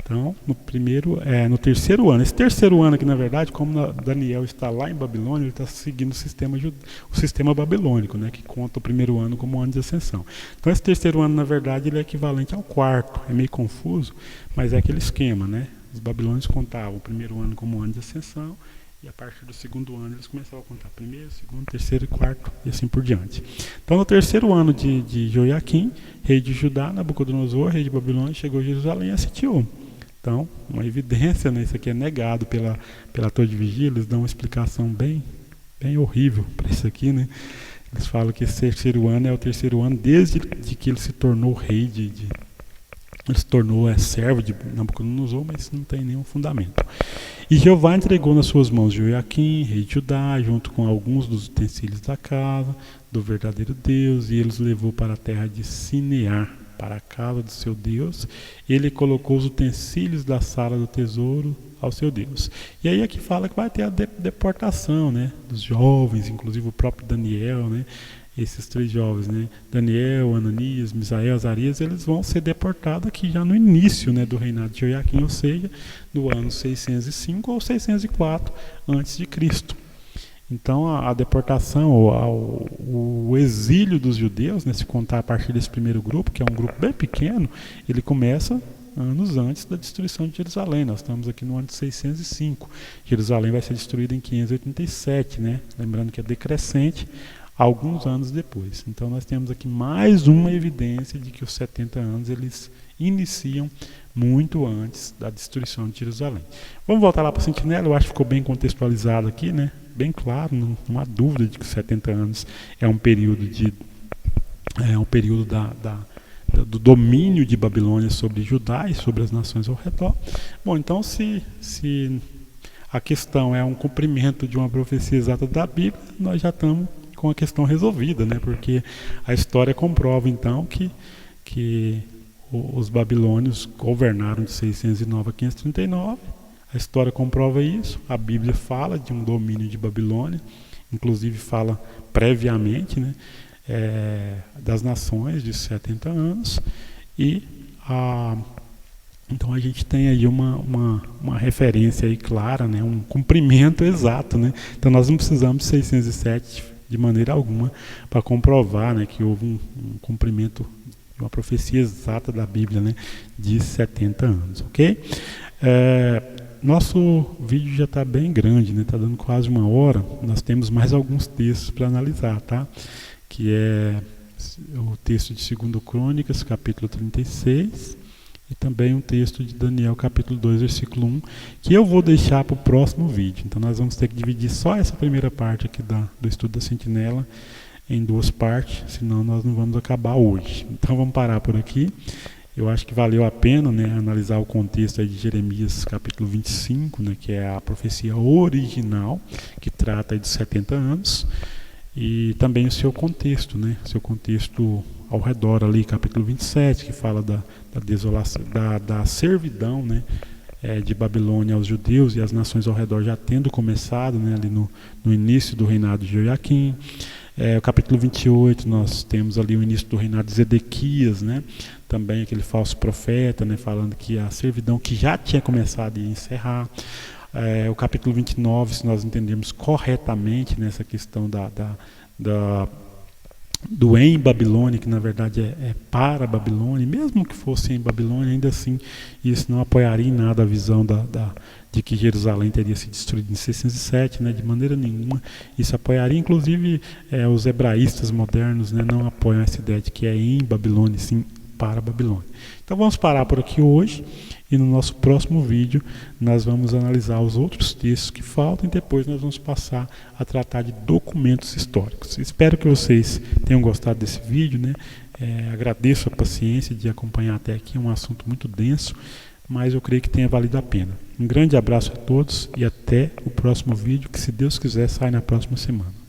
Então, no terceiro ano, esse terceiro ano aqui, na verdade, como Daniel está lá em Babilônia, ele está seguindo o sistema babilônico, né, que conta o primeiro ano como ano de ascensão. Então, esse terceiro ano, na verdade, ele é equivalente ao quarto. É meio confuso, mas é aquele esquema, né? Os babilônios contavam o primeiro ano como ano de ascensão, e a partir do segundo ano eles começavam a contar primeiro, segundo, terceiro e quarto, e assim por diante. Então, no terceiro ano de Joaquim, rei de Judá, Nabucodonosor, rei de Babilônia, chegou a Jerusalém e a sitiou. Então, uma evidência, né, isso aqui é negado pela Torre de Vigia, eles dão uma explicação bem horrível para isso aqui, né? Eles falam que esse terceiro ano é o terceiro ano desde que ele se tornou rei ele se tornou servo de Nabucodonosor, mas não tem nenhum fundamento. E Jeová entregou nas suas mãos Joaquim, rei de Judá, junto com alguns dos utensílios da casa, do verdadeiro Deus, e ele os levou para a terra de Sinear, para a casa do seu Deus. Ele colocou os utensílios da sala do tesouro ao seu Deus. E aí aqui fala que vai ter a deportação, né, dos jovens, inclusive o próprio Daniel, né, esses três jovens, né, Daniel, Ananias, Misael, Azarias, eles vão ser deportados aqui já no início, né, do reinado de Joaquim, ou seja, no ano 605 ou 604 a.C. Então a deportação, o exílio dos judeus, né, se contar a partir desse primeiro grupo, que é um grupo bem pequeno, ele começa anos antes da destruição de Jerusalém. Nós estamos aqui no ano de 605. Jerusalém vai ser destruída em 587, né? Lembrando que é decrescente alguns anos depois. Então nós temos aqui mais uma evidência de que os 70 anos eles iniciam muito antes da destruição de Jerusalém. Vamos voltar lá para a Sentinela, eu acho que ficou bem contextualizado aqui, né? Bem claro, não há dúvida de que os 70 anos é um período do domínio de Babilônia sobre Judá e sobre as nações ao redor. Bom, então se a questão é um cumprimento de uma profecia exata da Bíblia, nós já estamos com a questão resolvida, né? Porque a história comprova então que os babilônios governaram de 609 a 539. A história comprova isso. A Bíblia fala de um domínio de Babilônia, inclusive fala previamente, né, das nações de 70 anos, e Então a gente tem aí uma referência aí clara, né, um cumprimento exato, né? Então nós não precisamos de 607 de maneira alguma para comprovar, né, que houve um cumprimento de uma profecia exata da Bíblia, né, de 70 anos, ok? Nosso vídeo já está bem grande, né? Está dando quase 1 hora. Nós temos mais alguns textos para analisar, tá? Que é o texto de 2 Crônicas, capítulo 36, e também um texto de Daniel, capítulo 2, versículo 1, que eu vou deixar para o próximo vídeo. Então nós vamos ter que dividir só essa primeira parte aqui do estudo da Sentinela em 2 partes, senão nós não vamos acabar hoje. Então vamos parar por aqui. Eu acho que valeu a pena, né, analisar o contexto aí de Jeremias capítulo 25, né, que é a profecia original, que trata aí dos 70 anos, e também o seu contexto, né, seu contexto ao redor ali, capítulo 27, que fala da desolação, da servidão, né, de Babilônia aos judeus e as nações ao redor já tendo começado, né, ali no início do reinado de Joaquim. O capítulo 28, nós temos ali o início do reinado de Zedequias, né? Também aquele falso profeta, né? Falando que a servidão que já tinha começado ia encerrar. O capítulo 29, se nós entendermos corretamente nessa questão do em Babilônia, que na verdade é para a Babilônia, mesmo que fosse em Babilônia, ainda assim isso não apoiaria em nada a visão de que Jerusalém teria sido destruída em 607, né, de maneira nenhuma. Isso apoiaria, inclusive, os hebraístas modernos, né, não apoiam essa ideia de que é em Babilônia, sim para a Babilônia. Então vamos parar por aqui hoje, e no nosso próximo vídeo nós vamos analisar os outros textos que faltam, e depois nós vamos passar a tratar de documentos históricos. Espero que vocês tenham gostado desse vídeo, né? Agradeço a paciência de acompanhar até aqui, é um assunto muito denso, mas eu creio que tenha valido a pena. Um grande abraço a todos e até o próximo vídeo, que se Deus quiser sai na próxima semana.